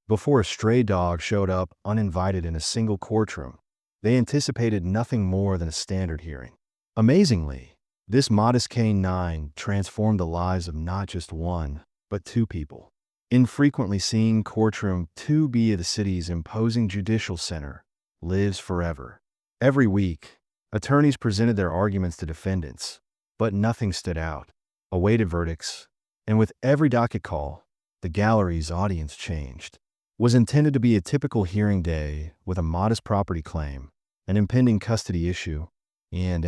Before a stray dog showed up uninvited in a single courtroom, they anticipated nothing more than a standard hearing. Amazingly, this modest canine transformed the lives of not just one, but two people. Infrequently seen, Courtroom 2B of the city's imposing judicial center lives forever. Every week, attorneys presented their arguments to defendants, but nothing stood out. Awaited verdicts, and with every docket call, the gallery's audience changed. Was intended to be a typical hearing day with a modest property claim, an impending custody issue, and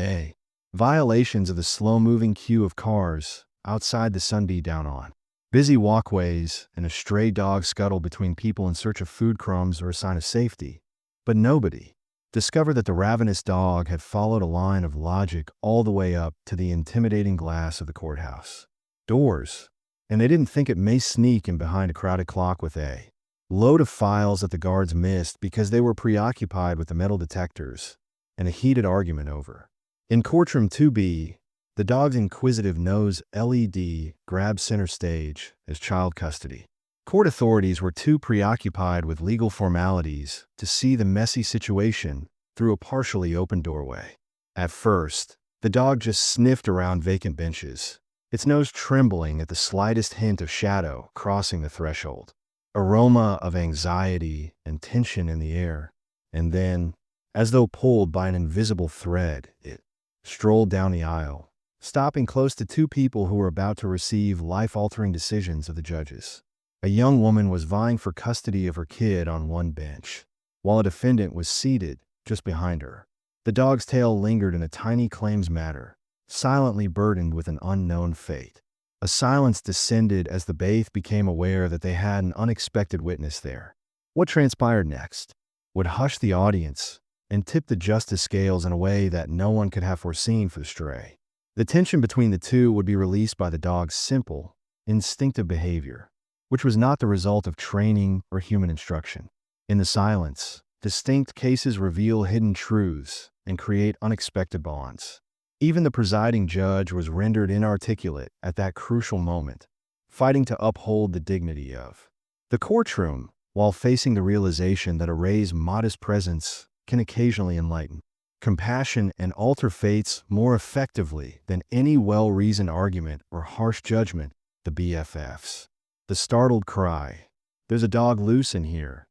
violations of the slow-moving queue of cars outside the sun beat down on. Busy walkways and a stray dog scuttled between people in search of food crumbs or a sign of safety. But nobody discovered that the ravenous dog had followed a line of logic all the way up to the intimidating glass of the courthouse doors, and they didn't think it may sneak in behind a crowded clock with a load of files that the guards missed because they were preoccupied with the metal detectors and a heated argument over. In Courtroom 2B, the dog's inquisitive nose LED grabbed center stage as child custody. Court authorities were too preoccupied with legal formalities to see the messy situation through a partially open doorway. At first, the dog just sniffed around vacant benches, its nose trembling at the slightest hint of shadow crossing the threshold. Aroma of anxiety and tension in the air, and then, as though pulled by an invisible thread, it strolled down the aisle, stopping close to two people who were about to receive life-altering decisions of the judges. A young woman was vying for custody of her kid on one bench, while a defendant was seated just behind her. The dog's tail lingered in a tiny claims matter, silently burdened with an unknown fate. A silence descended as the bailiff became aware that they had an unexpected witness there. What transpired next would hush the audience and tip the justice scales in a way that no one could have foreseen for the stray. The tension between the two would be released by the dog's simple, instinctive behavior, which was not the result of training or human instruction. In the silence, distinct cases reveal hidden truths and create unexpected bonds. Even the presiding judge was rendered inarticulate at that crucial moment, fighting to uphold the dignity of the courtroom while facing the realization that a Ray's modest presence can occasionally enlighten compassion and alter fates more effectively than any well-reasoned argument or harsh judgment. The BFFs. The startled cry, "There's a dog loose in here,"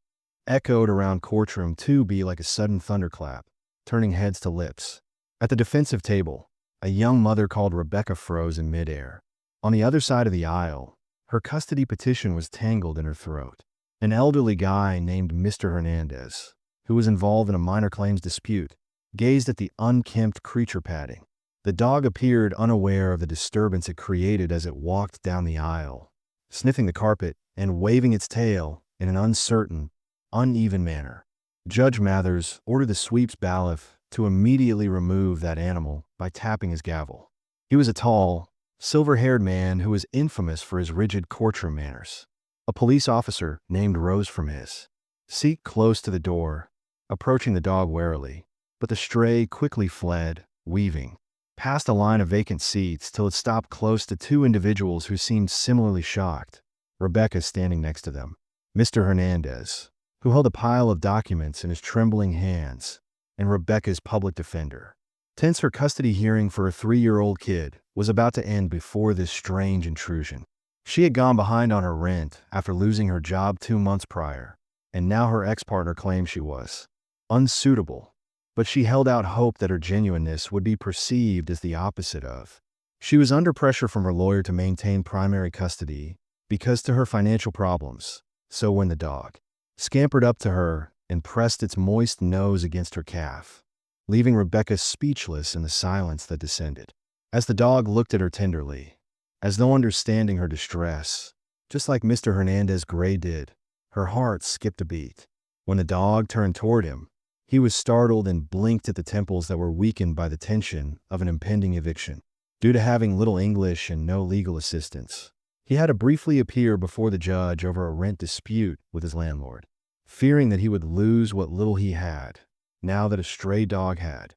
echoed around Courtroom 2B like a sudden thunderclap, turning heads to lips. At the defensive table, a young mother called Rebecca froze in midair. On the other side of the aisle, her custody petition was tangled in her throat. An elderly guy named Mr. Hernandez, who was involved in a minor claims dispute, gazed at the unkempt creature padding. The dog appeared unaware of the disturbance it created as it walked down the aisle, sniffing the carpet and waving its tail in an uncertain, uneven manner. Judge Mathers ordered the sweeps bailiff to immediately remove that animal by tapping his gavel. He was a tall, silver-haired man who was infamous for his rigid courtroom manners. A police officer named rose from his seat close to the door, approaching the dog warily, but the stray quickly fled, weaving past a line of vacant seats till it stopped close to two individuals who seemed similarly shocked, Rebecca standing next to them. Mr. Hernandez, who held a pile of documents in his trembling hands, and Rebecca's public defender. Tense, her custody hearing for a 3-year-old kid was about to end before this strange intrusion. She had gone behind on her rent after losing her job 2 months prior, and now her ex-partner claimed she was unsuitable, but she held out hope that her genuineness would be perceived as the opposite of. She was under pressure from her lawyer to maintain primary custody because to her financial problems, so when the dog scampered up to her and pressed its moist nose against her calf, leaving Rebecca speechless in the silence that descended. As the dog looked at her tenderly, as though understanding her distress, just like Mr. Hernandez Gray did, her heart skipped a beat. When the dog turned toward him, he was startled and blinked at the temples that were weakened by the tension of an impending eviction. Due to having little English and no legal assistance, he had to briefly appear before the judge over a rent dispute with his landlord. Fearing that he would lose what little he had, now that a stray dog had,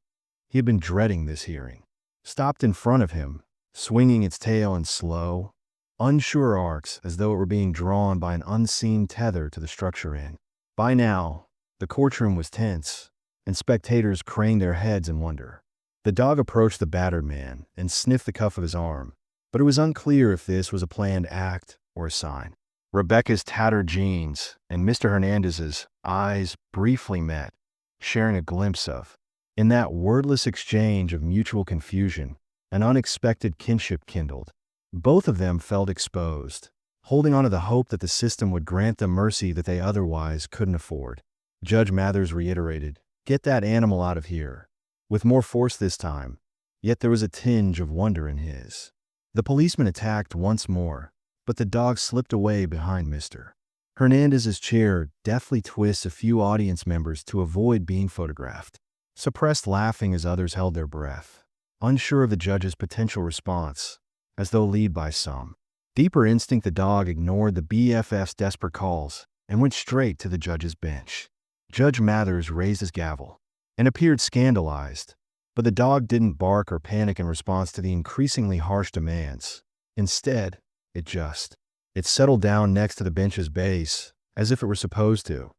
he had been dreading this hearing. Stopped in front of him, swinging its tail in slow, unsure arcs as though it were being drawn by an unseen tether to the structure in. By now, the courtroom was tense, and spectators craned their heads in wonder. The dog approached the battered man and sniffed the cuff of his arm, but it was unclear if this was a planned act or a sign. Rebecca's tattered jeans and Mr. Hernandez's eyes briefly met, sharing a glimpse of. In that wordless exchange of mutual confusion, an unexpected kinship kindled. Both of them felt exposed, holding on to the hope that the system would grant them mercy that they otherwise couldn't afford. Judge Mathers reiterated, "Get that animal out of here," with more force this time, yet there was a tinge of wonder in his. The policeman attacked once more, but the dog slipped away behind Mr. Hernandez's chair, deftly twists a few audience members to avoid being photographed. Suppressed laughing as others held their breath, unsure of the judge's potential response, as though led by some deeper instinct. The dog ignored the BFF's desperate calls and went straight to the judge's bench. Judge Mathers raised his gavel and appeared scandalized, but the dog didn't bark or panic in response to the increasingly harsh demands. Instead, it settled down next to the bench's base, as if it were supposed to,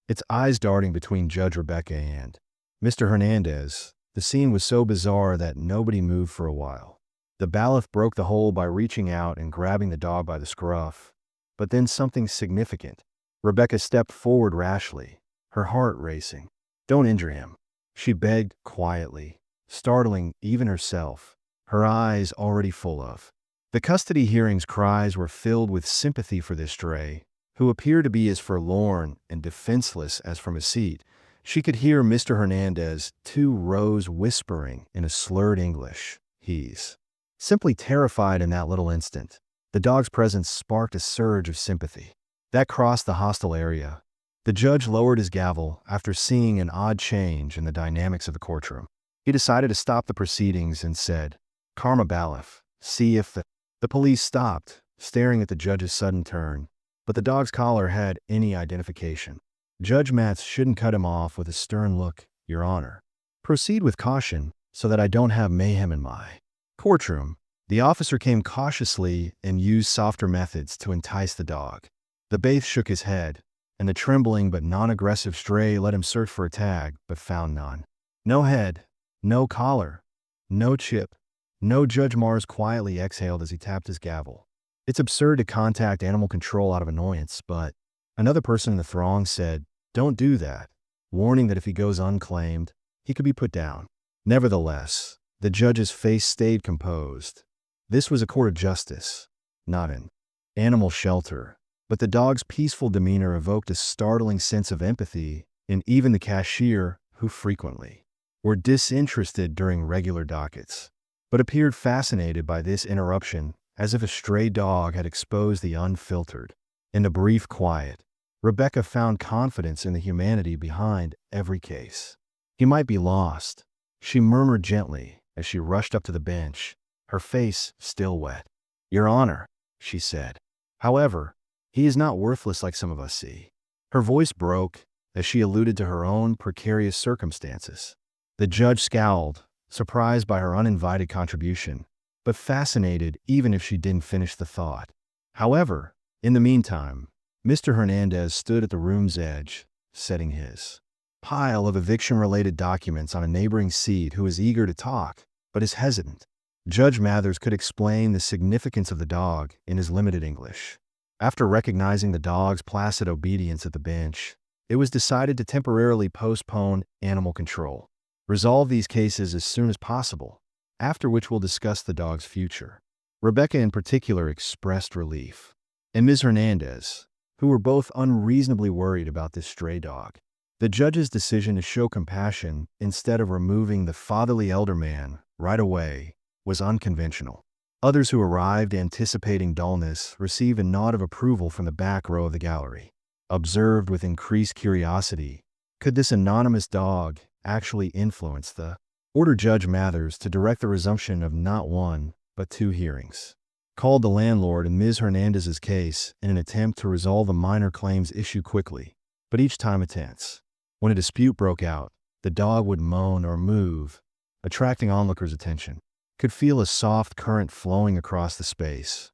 its eyes darting between Judge Rebecca and Mr. Hernandez. The scene was so bizarre that nobody moved for a while. The bailiff broke the hold by reaching out and grabbing the dog by the scruff. But then something significant. Rebecca stepped forward rashly, her heart racing. "Don't injure him," she begged quietly, startling even herself, her eyes already full of. The custody hearings cries were filled with sympathy for this stray, who appeared to be as forlorn and defenseless as from a seat. She could hear Mr. Hernandez, 2 rows whispering in a slurred English, "He's simply terrified." In that little instant, the dog's presence sparked a surge of sympathy that crossed the hostile area. The judge lowered his gavel after seeing an odd change in the dynamics of the courtroom. He decided to stop the proceedings and said, "Karma bailiff, see if the police stopped, staring at the judge's sudden turn, but the dog's collar had any identification. Judge Matz shouldn't cut him off with a stern look. "Your Honor, proceed with caution so that I don't have mayhem in my courtroom." The officer came cautiously and used softer methods to entice the dog. The bailiff shook his head, and the trembling but non-aggressive stray let him search for a tag, but found none. No head, no collar, no chip, no. Judge Mars quietly exhaled as he tapped his gavel. "It's absurd to contact animal control out of annoyance, but..." Another person in the throng said, "Don't do that," warning that if he goes unclaimed, he could be put down. Nevertheless, the judge's face stayed composed. This was a court of justice, not an animal shelter. But the dog's peaceful demeanor evoked a startling sense of empathy in even the cashier, who frequently were disinterested during regular dockets, but appeared fascinated by this interruption, as if a stray dog had exposed the unfiltered. In the brief quiet, Rebecca found confidence in the humanity behind every case. "He might be lost," she murmured gently as she rushed up to the bench, her face still wet. "Your Honor," she said. "However, he is not worthless like some of us see." Her voice broke as she alluded to her own precarious circumstances. The judge scowled, surprised by her uninvited contribution, but fascinated even if she didn't finish the thought. However, in the meantime, Mr. Hernandez stood at the room's edge, setting his pile of eviction-related documents on a neighboring seat, who was eager to talk, but is hesitant. Judge Mathers could explain the significance of the dog in his limited English. After recognizing the dog's placid obedience at the bench, it was decided to temporarily postpone animal control. Resolve these cases as soon as possible, after which we'll discuss the dog's future. Rebecca in particular expressed relief, and Ms. Hernandez, who were both unreasonably worried about this stray dog. The judge's decision to show compassion instead of removing the fatherly elder man right away was unconventional. Others who arrived anticipating dullness received a nod of approval from the back row of the gallery. Observed with increased curiosity, could this anonymous dog actually influence the order? Judge Mathers to direct the resumption of not one, but 2 hearings. Called the landlord in Ms. Hernandez's case in an attempt to resolve the minor claims issue quickly, but each time a tense. When a dispute broke out, the dog would moan or move, attracting onlookers' attention. Could feel a soft current flowing across the space,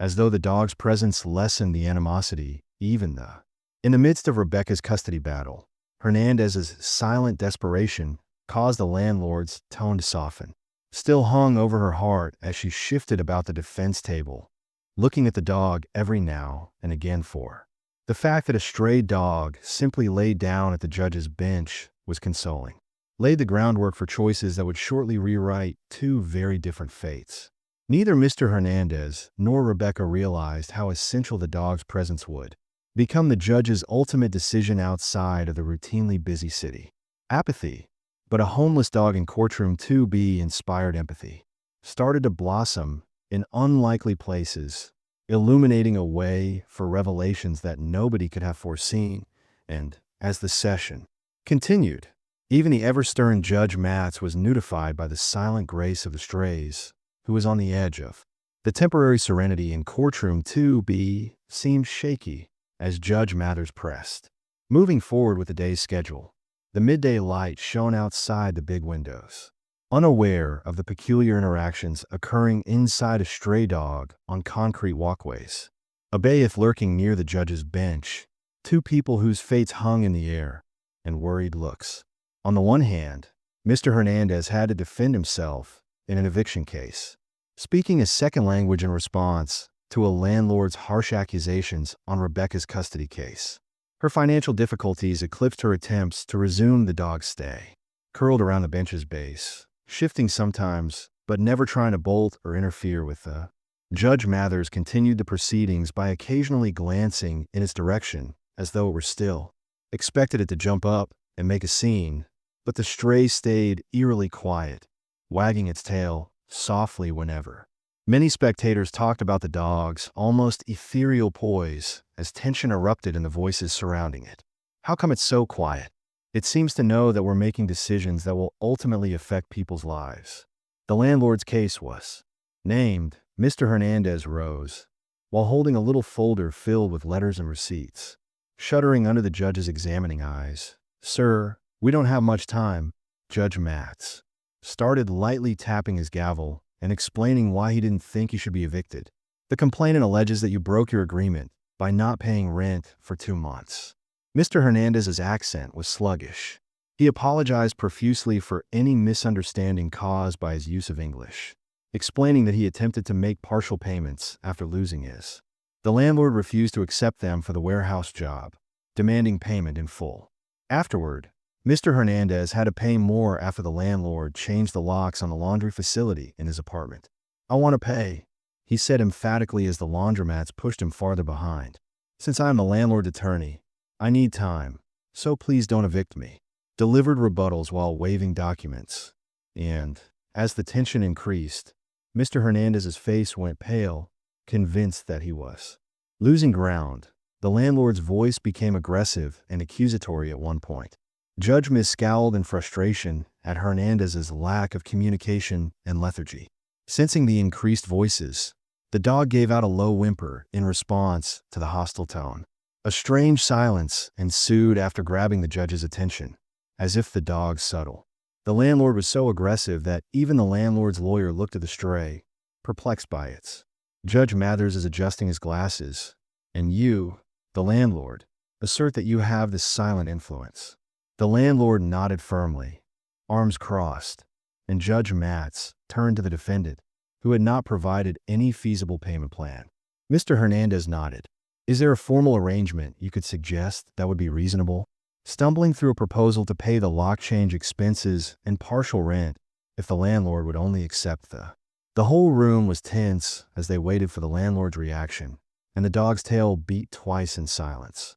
as though the dog's presence lessened the animosity, In the midst of Rebecca's custody battle, Hernandez's silent desperation caused the landlord's tone to soften. Still hung over her heart as she shifted about the defense table, looking at the dog every now and again for. The fact that a stray dog simply laid down at the judge's bench was consoling. Laid the groundwork for choices that would shortly rewrite two very different fates. Neither Mr. Hernandez nor Rebecca realized how essential the dog's presence would become the judge's ultimate decision outside of the routinely busy city. Apathy, but a homeless dog in Courtroom 2B inspired empathy, started to blossom in unlikely places, illuminating a way for revelations that nobody could have foreseen. And as the session continued, even the ever-stern Judge Matz was notified by the silent grace of the strays, who was on the edge of. The temporary serenity in Courtroom 2B seemed shaky as Judge Mathers pressed. Moving forward with the day's schedule, the midday light shone outside the big windows. Unaware of the peculiar interactions occurring inside a stray dog on concrete walkways, a bayeth lurking near the judge's bench, two people whose fates hung in the air, and worried looks. On the one hand, Mr. Hernandez had to defend himself in an eviction case, speaking a second language in response to a landlord's harsh accusations on Rebecca's custody case. Her financial difficulties eclipsed her attempts to resume the dog's stay. Curled around the bench's base, shifting sometimes, but never trying to bolt or interfere with the. Judge Mathers continued the proceedings by occasionally glancing in its direction as though it were still. Expected it to jump up and make a scene, but the stray stayed eerily quiet, wagging its tail softly whenever. Many spectators talked about the dog's almost ethereal poise as tension erupted in the voices surrounding it. How come it's so quiet? It seems to know that we're making decisions that will ultimately affect people's lives. The landlord's case was named. Mr. Hernandez rose, while holding a little folder filled with letters and receipts. Shuddering under the judge's examining eyes, "Sir, we don't have much time." Judge Matz started lightly tapping his gavel and explaining why he didn't think he should be evicted. "The complainant alleges that you broke your agreement by not paying rent for 2 months. Mr. Hernandez's accent was sluggish. He apologized profusely for any misunderstanding caused by his use of English, explaining that he attempted to make partial payments after losing his. The landlord refused to accept them for the warehouse job, demanding payment in full. Afterward, Mr. Hernandez had to pay more after the landlord changed the locks on the laundry facility in his apartment. "I want to pay," he said emphatically as the laundromats pushed him farther behind. "Since I am the landlord's attorney, I need time, so please don't evict me." Delivered rebuttals while waving documents. And, as the tension increased, Mr. Hernandez's face went pale, convinced that he was losing ground. The landlord's voice became aggressive and accusatory at one point. Judge Miss scowled in frustration at Hernandez's lack of communication and lethargy. Sensing the increased voices, the dog gave out a low whimper in response to the hostile tone. A strange silence ensued after grabbing the judge's attention, as if the dog's subtle. The landlord was so aggressive that even the landlord's lawyer looked at the stray, perplexed by it. Judge Mathers is adjusting his glasses, and you, the landlord, assert that you have this silent influence. The landlord nodded firmly, arms crossed, and Judge Matz turned to the defendant, who had not provided any feasible payment plan. Mr. Hernandez nodded. "Is there a formal arrangement you could suggest that would be reasonable?" Stumbling through a proposal to pay the lock change expenses and partial rent if the landlord would only accept the. The whole room was tense as they waited for the landlord's reaction, and the dog's tail beat twice in silence.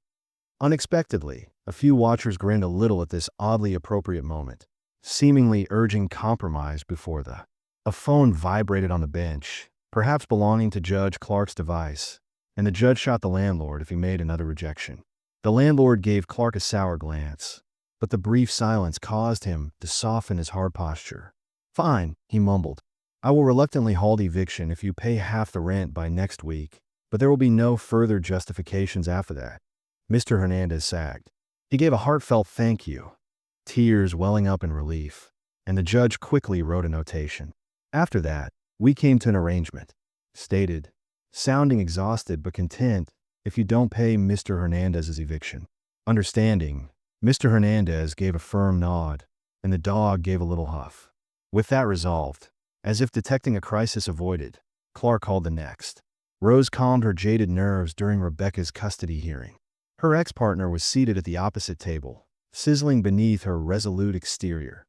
Unexpectedly, a few watchers grinned a little at this oddly appropriate moment, seemingly urging compromise before the. A phone vibrated on the bench, perhaps belonging to Judge Clark's device, and the judge shot the landlord if he made another rejection. The landlord gave Clark a sour glance, but the brief silence caused him to soften his hard posture. "Fine," he mumbled. "I will reluctantly halt eviction if you pay half the rent by next week, but there will be no further justifications after that." Mr. Hernandez sagged. He gave a heartfelt thank you, tears welling up in relief, and the judge quickly wrote a notation. "After that, we came to an arrangement," stated, sounding exhausted but content if you don't pay Mr. Hernandez's eviction. Understanding, Mr. Hernandez gave a firm nod, and the dog gave a little huff. With that resolved, as if detecting a crisis avoided, Clark called the next. Rose calmed her jaded nerves during Rebecca's custody hearing. Her ex-partner was seated at the opposite table, sizzling beneath her resolute exterior.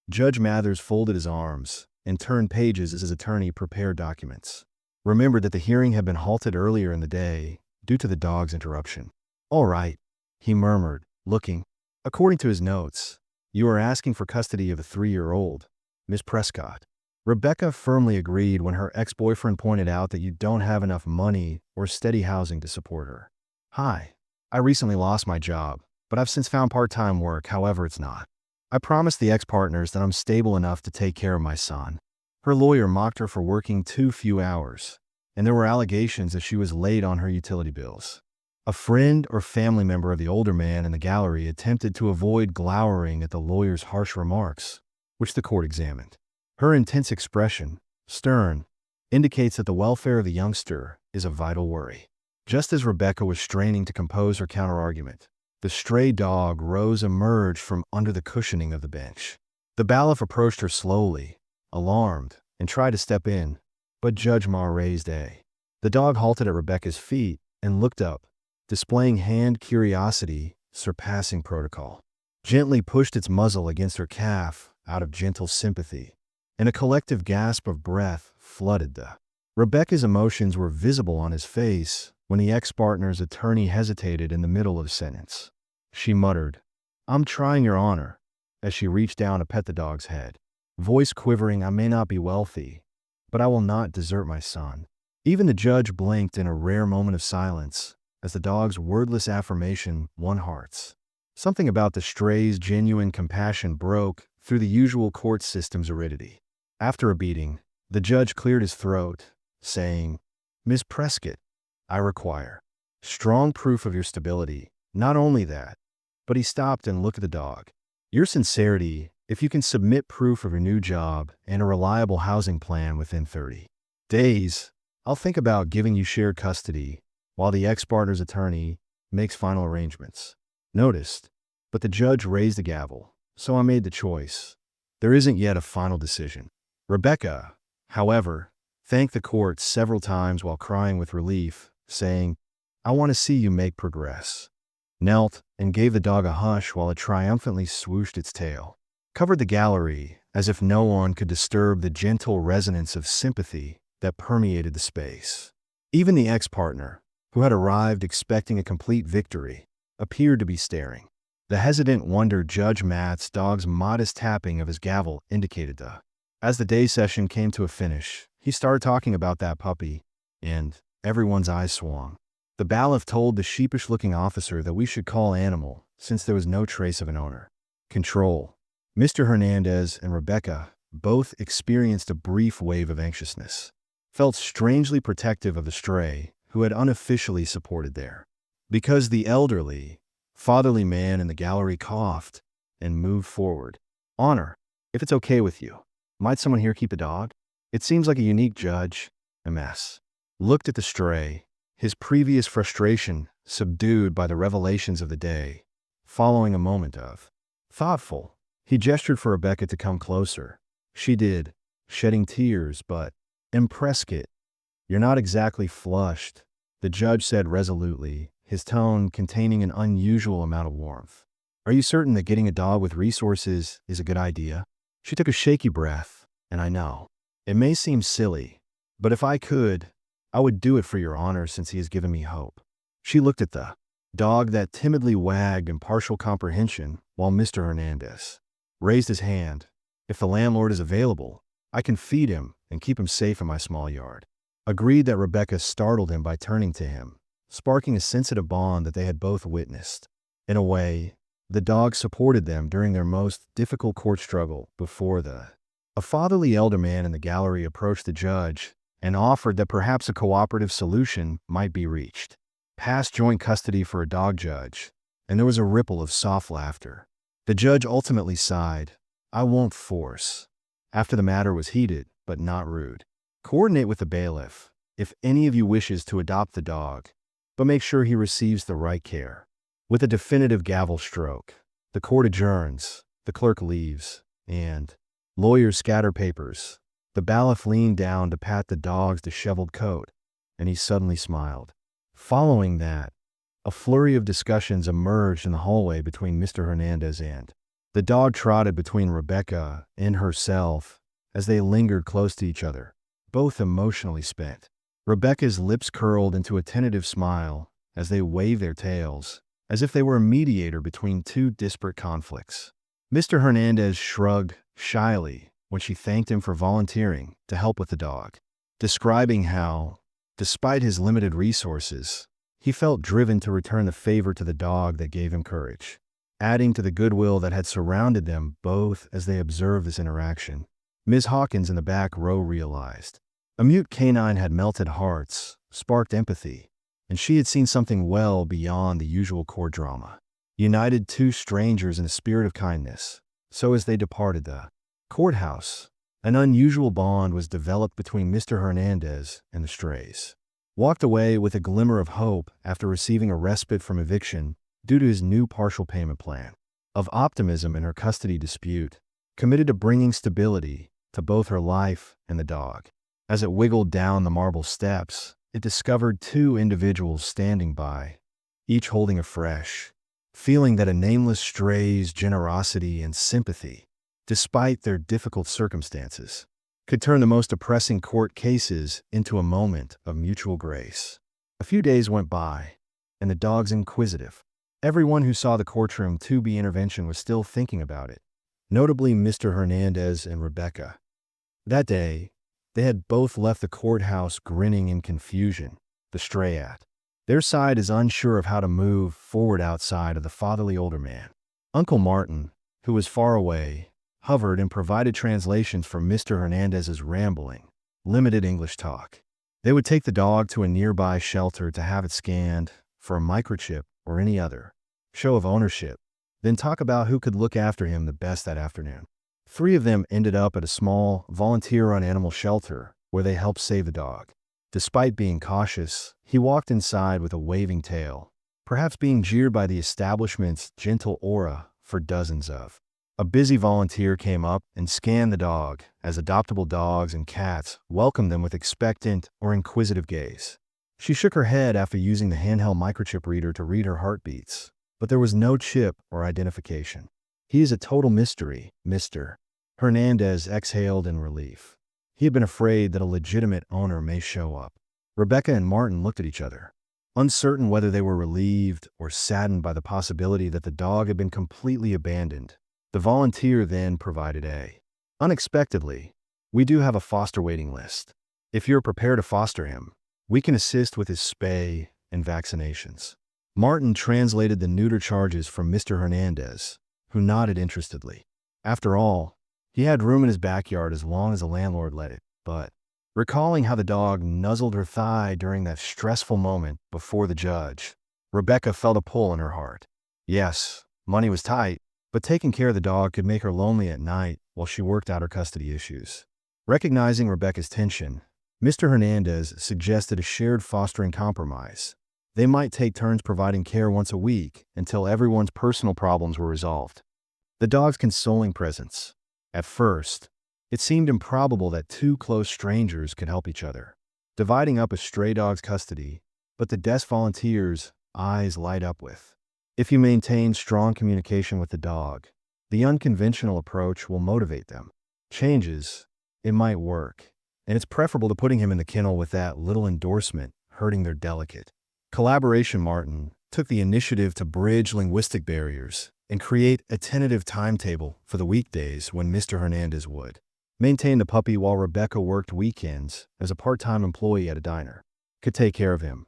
Judge Mathers folded his arms and turned pages as his attorney prepared documents. Remembered that the hearing had been halted earlier in the day due to the dog's interruption. "All right," he murmured, looking. "According to his notes, you are asking for custody of a 3-year-old, Miss Prescott." Rebecca firmly agreed when her ex-boyfriend pointed out that you don't have enough money or steady housing to support her. "Hi. I recently lost my job, but I've since found part-time work, however it's not. I promised the ex-partners that I'm stable enough to take care of my son." Her lawyer mocked her for working too few hours, and there were allegations that she was late on her utility bills. A friend or family member of the older man in the gallery attempted to avoid glowering at the lawyer's harsh remarks, which the court examined. Her intense expression, stern, indicates that the welfare of the youngster is a vital worry. Just as Rebecca was straining to compose her counterargument, the stray dog Rose emerged from under the cushioning of the bench. The bailiff approached her slowly, alarmed, and tried to step in, but Judge Ma raised a. The dog halted at Rebecca's feet and looked up, displaying hand curiosity surpassing protocol. Gently pushed its muzzle against her calf out of gentle sympathy, and a collective gasp of breath flooded the. Rebecca's emotions were visible on his face when the ex-partner's attorney hesitated in the middle of a sentence. She muttered, "I'm trying, Your Honor," as she reached down to pet the dog's head. Voice quivering, "I may not be wealthy, but I will not desert my son." Even the judge blinked in a rare moment of silence as the dog's wordless affirmation won hearts. Something about the stray's genuine compassion broke through the usual court system's aridity. After a beating, the judge cleared his throat, saying, "Miss Prescott, I require strong proof of your stability. Not only that," but he stopped and looked at the dog. "Your sincerity, if you can submit proof of your new job and a reliable housing plan within 30 days, I'll think about giving you shared custody while the ex-partner's attorney makes final arrangements." Noticed, but the judge raised the gavel, so I made the choice. There isn't yet a final decision. Rebecca, however, thanked the court several times while crying with relief, saying, "I want to see you make progress." Knelt and gave the dog a hush while it triumphantly swooshed its tail. Covered the gallery as if no one could disturb the gentle resonance of sympathy that permeated the space. Even the ex-partner, who had arrived expecting a complete victory, appeared to be staring. The hesitant wonder Judge Matt's dog's modest tapping of his gavel indicated the. As the day session came to a finish, he started talking about that puppy, and everyone's eyes swung. The bailiff told the sheepish-looking officer that we should call animal since there was no trace of an owner. Control. Mr. Hernandez and Rebecca both experienced a brief wave of anxiousness. Felt strangely protective of the stray who had unofficially supported their. Because the elderly, fatherly man in the gallery coughed and moved forward. "Honor, if it's okay with you, might someone here keep a dog? It seems like a unique judge." MS. Looked at the stray, his previous frustration subdued by the revelations of the day. Following a moment of thoughtful, he gestured for Rebecca to come closer. She did, shedding tears, but, "Prescott, you're not exactly flushed," the judge said resolutely, his tone containing an unusual amount of warmth. "Are you certain that getting a dog with resources is a good idea?" She took a shaky breath, and I know. "It may seem silly, but if I could, I would do it for Your Honor since he has given me hope." She looked at the dog that timidly wagged in partial comprehension while Mr. Hernandez raised his hand. "If the landlord is available, I can feed him and keep him safe in my small yard." Agreed that Rebecca startled him by turning to him, sparking a sensitive bond that they had both witnessed. In a way, the dog supported them during their most difficult court struggle before the. A fatherly elder man in the gallery approached the judge and offered that perhaps a cooperative solution might be reached. Pass joint custody for a dog judge, and there was a ripple of soft laughter. The judge ultimately sighed, "I won't force." After the matter was heated, but not rude. "Coordinate with the bailiff if any of you wishes to adopt the dog, but make sure he receives the right care. With a definitive gavel stroke, the court adjourns, the clerk leaves, and lawyers scatter papers. The bailiff leaned down to pat the dog's disheveled coat, and he suddenly smiled. Following that, a flurry of discussions emerged in the hallway between Mr. Hernandez and the dog trotted between Rebecca and herself as they lingered close to each other, both emotionally spent. Rebecca's lips curled into a tentative smile as they waved their tails, as if they were a mediator between two disparate conflicts. Mr. Hernandez shrugged shyly when she thanked him for volunteering to help with the dog, describing how, despite his limited resources, he felt driven to return the favor to the dog that gave him courage, adding to the goodwill that had surrounded them both as they observed this interaction. Ms. Hawkins in the back row realized a mute canine had melted hearts, sparked empathy, and she had seen something well beyond the usual court drama. United two strangers in a spirit of kindness. So as they departed the courthouse, an unusual bond was developed between Mr. Hernandez and the strays. Walked away with a glimmer of hope after receiving a respite from eviction due to his new partial payment plan, of optimism in her custody dispute, committed to bringing stability to both her life and the dog. As it wiggled down the marble steps, it discovered two individuals standing by, each holding a fresh feeling that a nameless stray's generosity and sympathy, despite their difficult circumstances, could turn the most oppressing court cases into a moment of mutual grace. A few days went by, and the dog's inquisitive. Everyone who saw the Courtroom 2B intervention was still thinking about it, notably Mr. Hernandez and Rebecca. That day, they had both left the courthouse grinning in confusion, the stray at their side is unsure of how to move forward outside of the fatherly older man. Uncle Martin, who was far away, hovered and provided translations for Mr. Hernandez's rambling, limited English talk. They would take the dog to a nearby shelter to have it scanned for a microchip or any other show of ownership, then talk about who could look after him the best that afternoon. 3 of them ended up at a small, volunteer-run animal shelter where they helped save the dog. Despite being cautious, he walked inside with a waving tail, perhaps being jeered by the establishment's gentle aura for dozens of. A busy volunteer came up and scanned the dog as adoptable dogs and cats welcomed them with expectant or inquisitive gaze. She shook her head after using the handheld microchip reader to read her heartbeats, but there was no chip or identification. "He is a total mystery, Mr. Hernandez exhaled in relief. He had been afraid that a legitimate owner may show up. Rebecca and Martin looked at each other, uncertain whether they were relieved or saddened by the possibility that the dog had been completely abandoned. The volunteer then provided unexpectedly, "We do have a foster waiting list. If you're prepared to foster him, we can assist with his spay and vaccinations." Martin translated the neuter charges from Mr. Hernandez, who nodded interestedly. After all, he had room in his backyard as long as the landlord let it, but recalling how the dog nuzzled her thigh during that stressful moment before the judge, Rebecca felt a pull in her heart. Yes, money was tight, but taking care of the dog could make her lonely at night while she worked out her custody issues. Recognizing Rebecca's tension, Mr. Hernandez suggested a shared fostering compromise. They might take turns providing care once a week until everyone's personal problems were resolved. The dog's consoling presence. At first, it seemed improbable that 2 close strangers could help each other, dividing up a stray dog's custody, but the desk volunteers' eyes light up with. If you maintain strong communication with the dog, the unconventional approach will motivate them. Changes, it might work, and it's preferable to putting him in the kennel with that little endorsement hurting their delicate collaboration. Martin took the initiative to bridge linguistic barriers and create a tentative timetable for the weekdays when Mr. Hernandez would maintain the puppy while Rebecca worked weekends as a part-time employee at a diner, could take care of him,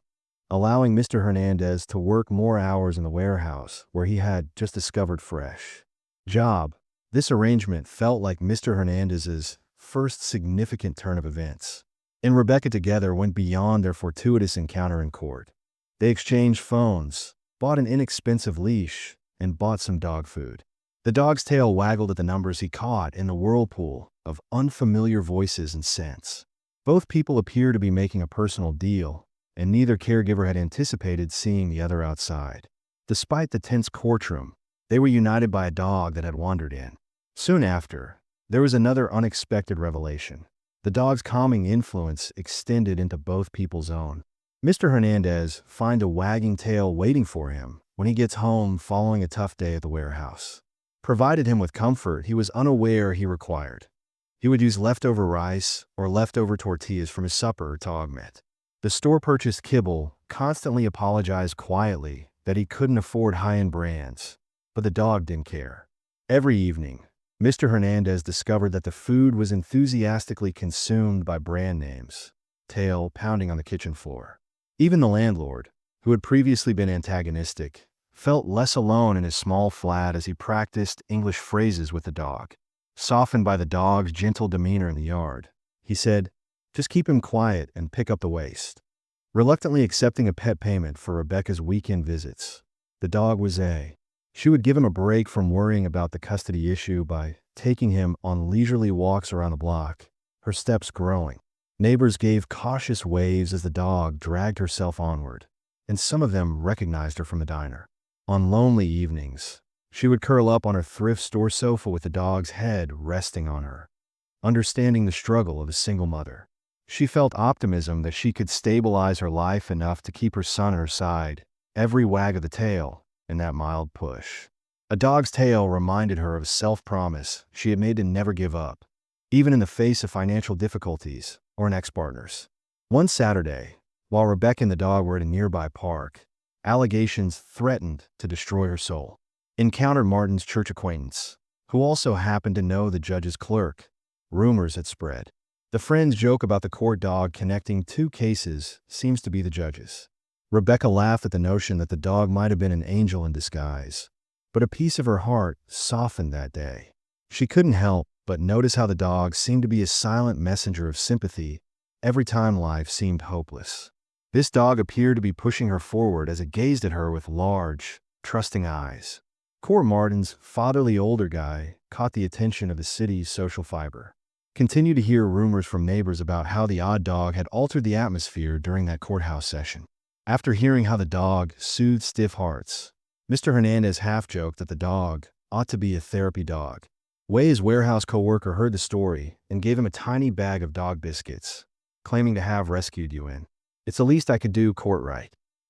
allowing Mr. Hernandez to work more hours in the warehouse where he had just discovered fresh job. This arrangement felt like Mr. Hernandez's first significant turn of events, and Rebecca together went beyond their fortuitous encounter in court. They exchanged phones, bought an inexpensive leash, and bought some dog food. The dog's tail waggled at the numbers he caught in the whirlpool of unfamiliar voices and scents. Both people appear to be making a personal deal, and neither caregiver had anticipated seeing the other outside. Despite the tense courtroom, they were united by a dog that had wandered in. Soon after, there was another unexpected revelation. The dog's calming influence extended into both people's own. Mr. Hernandez finds a wagging tail waiting for him when he gets home following a tough day at the warehouse. Provided him with comfort he was unaware he required. He would use leftover rice or leftover tortillas from his supper to augment. The store-purchased kibble constantly apologized quietly that he couldn't afford high-end brands, but the dog didn't care. Every evening, Mr. Hernandez discovered that the food was enthusiastically consumed by brand names, tail pounding on the kitchen floor. Even the landlord, who had previously been antagonistic, felt less alone in his small flat as he practiced English phrases with the dog. Softened by the dog's gentle demeanor in the yard, he said, "Just keep him quiet and pick up the waste." Reluctantly accepting a pet payment for Rebecca's weekend visits, the dog was she would give him a break from worrying about the custody issue by taking him on leisurely walks around the block, her steps growing. Neighbors gave cautious waves as the dog dragged herself onward, and some of them recognized her from the diner. On lonely evenings, she would curl up on her thrift store sofa with the dog's head resting on her, understanding the struggle of a single mother. She felt optimism that she could stabilize her life enough to keep her son at her side, every wag of the tail, and that mild push. A dog's tail reminded her of a self-promise she had made to never give up, even in the face of financial difficulties or an ex-partner's. One Saturday, while Rebecca and the dog were at a nearby park, allegations threatened to destroy her soul. Encountered Martin's church acquaintance, who also happened to know the judge's clerk. Rumors had spread. The friends joke about the court dog connecting two cases seems to be the judge's. Rebecca laughed at the notion that the dog might have been an angel in disguise, but a piece of her heart softened that day. She couldn't help but notice how the dog seemed to be a silent messenger of sympathy every time life seemed hopeless. This dog appeared to be pushing her forward as it gazed at her with large, trusting eyes. Court Martin's fatherly older guy caught the attention of the city's social fiber. Continued to hear rumors from neighbors about how the odd dog had altered the atmosphere during that courthouse session. After hearing how the dog soothed stiff hearts, Mr. Hernandez half-joked that the dog ought to be a therapy dog. His warehouse co-worker heard the story and gave him a tiny bag of dog biscuits, claiming to have rescued you in. "It's the least I could do, Courtright."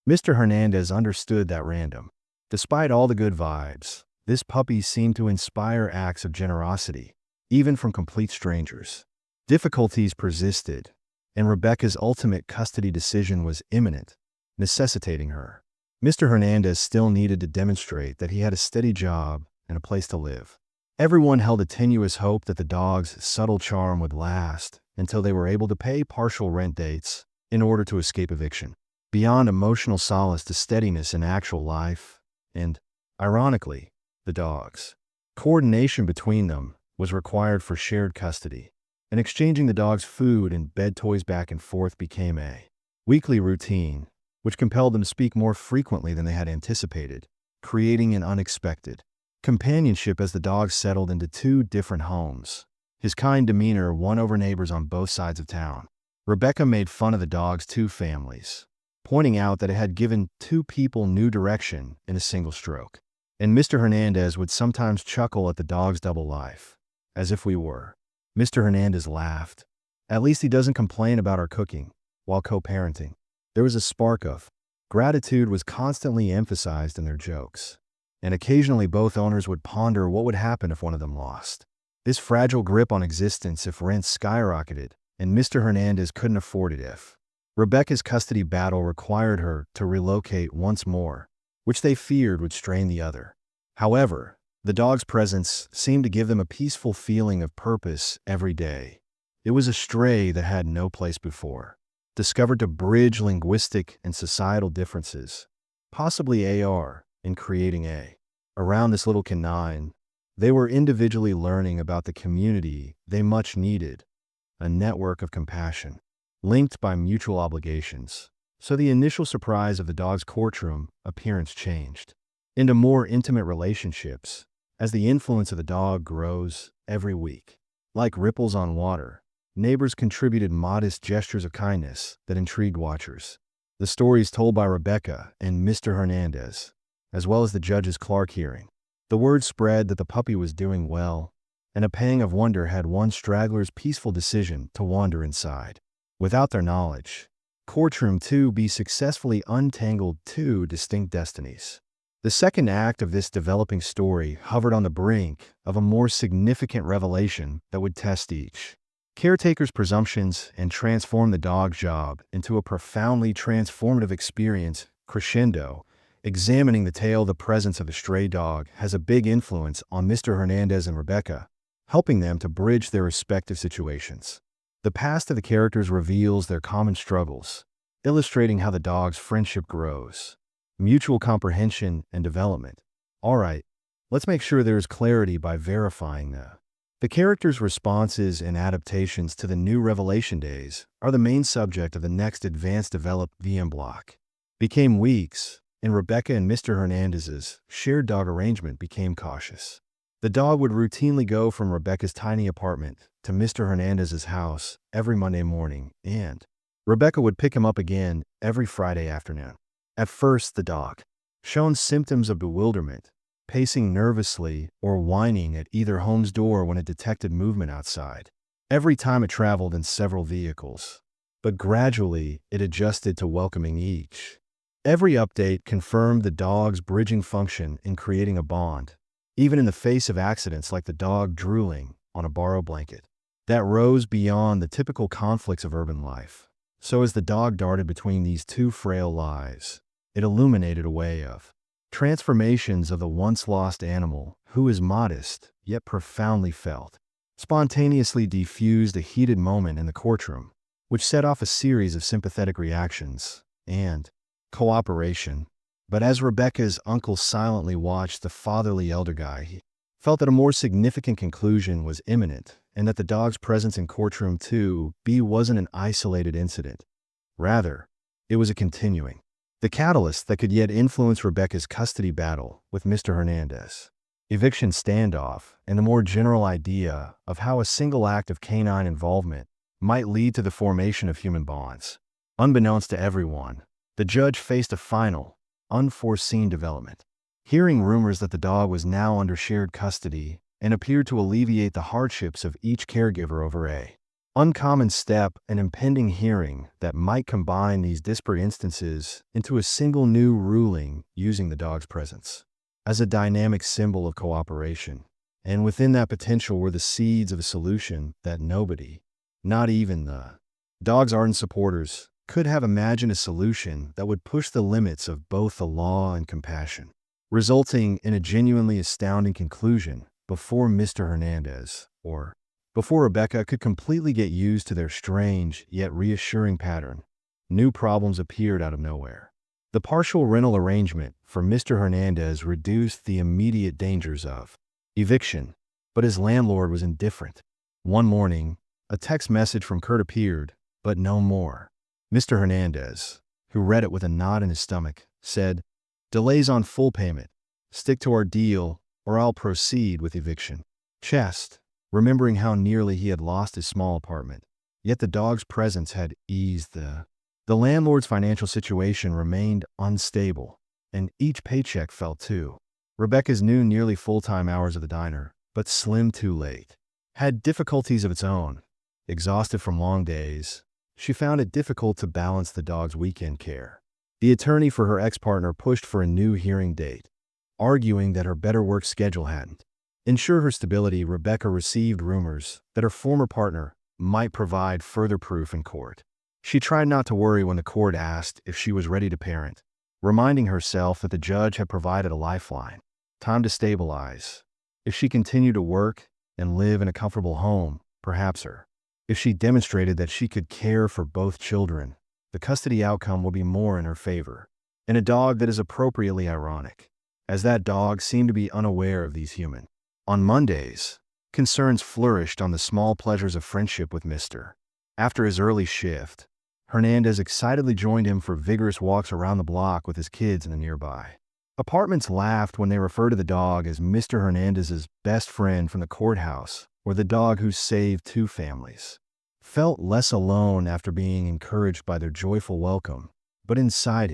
Mr. Hernandez understood that random. Despite all the good vibes, this puppy seemed to inspire acts of generosity, even from complete strangers. Difficulties persisted, and Rebecca's ultimate custody decision was imminent, necessitating her. Mr. Hernandez still needed to demonstrate that he had a steady job and a place to live. Everyone held a tenuous hope that the dog's subtle charm would last until they were able to pay partial rent dates in order to escape eviction. Beyond emotional solace to steadiness in actual life, and, ironically, the dog's. Coordination between them was required for shared custody, and exchanging the dog's food and bed toys back and forth became a weekly routine, which compelled them to speak more frequently than they had anticipated, creating an unexpected companionship as the dog settled into two different homes. His kind demeanor won over neighbors on both sides of town. Rebecca made fun of the dog's two families, pointing out that it had given two people new direction in a single stroke. And Mr. Hernandez would sometimes chuckle at the dog's double life, as if we were. Mr. Hernandez laughed. "At least he doesn't complain about our cooking while co-parenting." There was a spark of gratitude was constantly emphasized in their jokes, and occasionally both owners would ponder what would happen if one of them lost. This fragile grip on existence if rents skyrocketed, and Mr. Hernandez couldn't afford it if. Rebecca's custody battle required her to relocate once more, which they feared would strain the other. However, the dog's presence seemed to give them a peaceful feeling of purpose every day. It was a stray that had no place before, discovered to bridge linguistic and societal differences, possibly in creating around this little canine, they were individually learning about the community they much needed, a network of compassion, linked by mutual obligations. So the initial surprise of the dog's courtroom appearance changed into more intimate relationships as the influence of the dog grows every week. Like ripples on water, neighbors contributed modest gestures of kindness that intrigued watchers. The stories told by Rebecca and Mr. Hernandez, as well as the judge's Clark hearing. The word spread that the puppy was doing well, and a pang of wonder had won straggler's peaceful decision to wander inside. Without their knowledge, Courtroom 2B successfully untangled two distinct destinies. The second act of this developing story hovered on the brink of a more significant revelation that would test each caretaker's presumptions and transform the dog's job into a profoundly transformative experience. Crescendo, examining the tale, the presence of the stray dog has a big influence on Mr. Hernandez and Rebecca, helping them to bridge their respective situations. The past of the characters reveals their common struggles, illustrating how the dog's friendship grows, mutual comprehension, and development. All right, let's make sure there is clarity by verifying the characters' responses and adaptations to the new revelation days are the main subject of the next advanced developed VM block. Became weeks, and Rebecca and Mr. Hernandez's shared dog arrangement became cautious. The dog would routinely go from Rebecca's tiny apartment to Mr. Hernandez's house every Monday morning, and Rebecca would pick him up again every Friday afternoon. At first, the dog showed symptoms of bewilderment, pacing nervously or whining at either home's door when it detected movement outside, every time it traveled in several vehicles. But gradually, it adjusted to welcoming each. Every update confirmed the dog's bridging function in creating a bond, even in the face of accidents like the dog drooling on a borrowed blanket, that rose beyond the typical conflicts of urban life. So as the dog darted between these two frail lives, it illuminated a way of transformations of the once lost animal who is modest yet profoundly felt, spontaneously diffused a heated moment in the courtroom, which set off a series of sympathetic reactions and cooperation. But as Rebecca's uncle silently watched the fatherly elder guy, he felt that a more significant conclusion was imminent and that the dog's presence in Courtroom 2B wasn't an isolated incident. Rather, it was a continuing, the catalyst that could yet influence Rebecca's custody battle with Mr. Hernandez, eviction standoff, and the more general idea of how a single act of canine involvement might lead to the formation of human bonds. Unbeknownst to everyone, the judge faced a final, unforeseen development. Hearing rumors that the dog was now under shared custody and appeared to alleviate the hardships of each caregiver over a uncommon step, an impending hearing that might combine these disparate instances into a single new ruling using the dog's presence as a dynamic symbol of cooperation. And within that potential were the seeds of a solution that nobody, not even the dog's ardent supporters, could have imagined, a solution that would push the limits of both the law and compassion, resulting in a genuinely astounding conclusion before Mr. Hernandez, or before Rebecca, could completely get used to their strange yet reassuring pattern. New problems appeared out of nowhere. The partial rental arrangement for Mr. Hernandez reduced the immediate dangers of eviction, but his landlord was indifferent. One morning, a text message from Kurt appeared, but no more. Mr. Hernandez, who read it with a knot in his stomach, said, "Delays on full payment. Stick to our deal, or I'll proceed with eviction." Chest, remembering how nearly he had lost his small apartment. Yet the dog's presence had eased the landlord's financial situation remained unstable, and each paycheck fell too. Rebecca's new nearly full-time hours of the diner, but slim too late, had difficulties of its own. Exhausted from long days, she found it difficult to balance the dog's weekend care. The attorney for her ex-partner pushed for a new hearing date, arguing that her better work schedule hadn't ensure her stability. Rebecca received rumors that her former partner might provide further proof in court. She tried not to worry when the court asked if she was ready to parent, reminding herself that the judge had provided a lifeline, time to stabilize. If she continued to work and live in a comfortable home, perhaps if she demonstrated that she could care for both children, the custody outcome will be more in her favor. And a dog that is appropriately ironic, as that dog seemed to be unaware of these human. On Mondays, concerns flourished on the small pleasures of friendship with Mr. After his early shift, Hernandez excitedly joined him for vigorous walks around the block with his kids in the nearby apartments. Laughed when they referred to the dog as Mr. Hernandez's best friend from the courthouse, or the dog who saved two families. felt less alone after being encouraged by their joyful welcome. But inside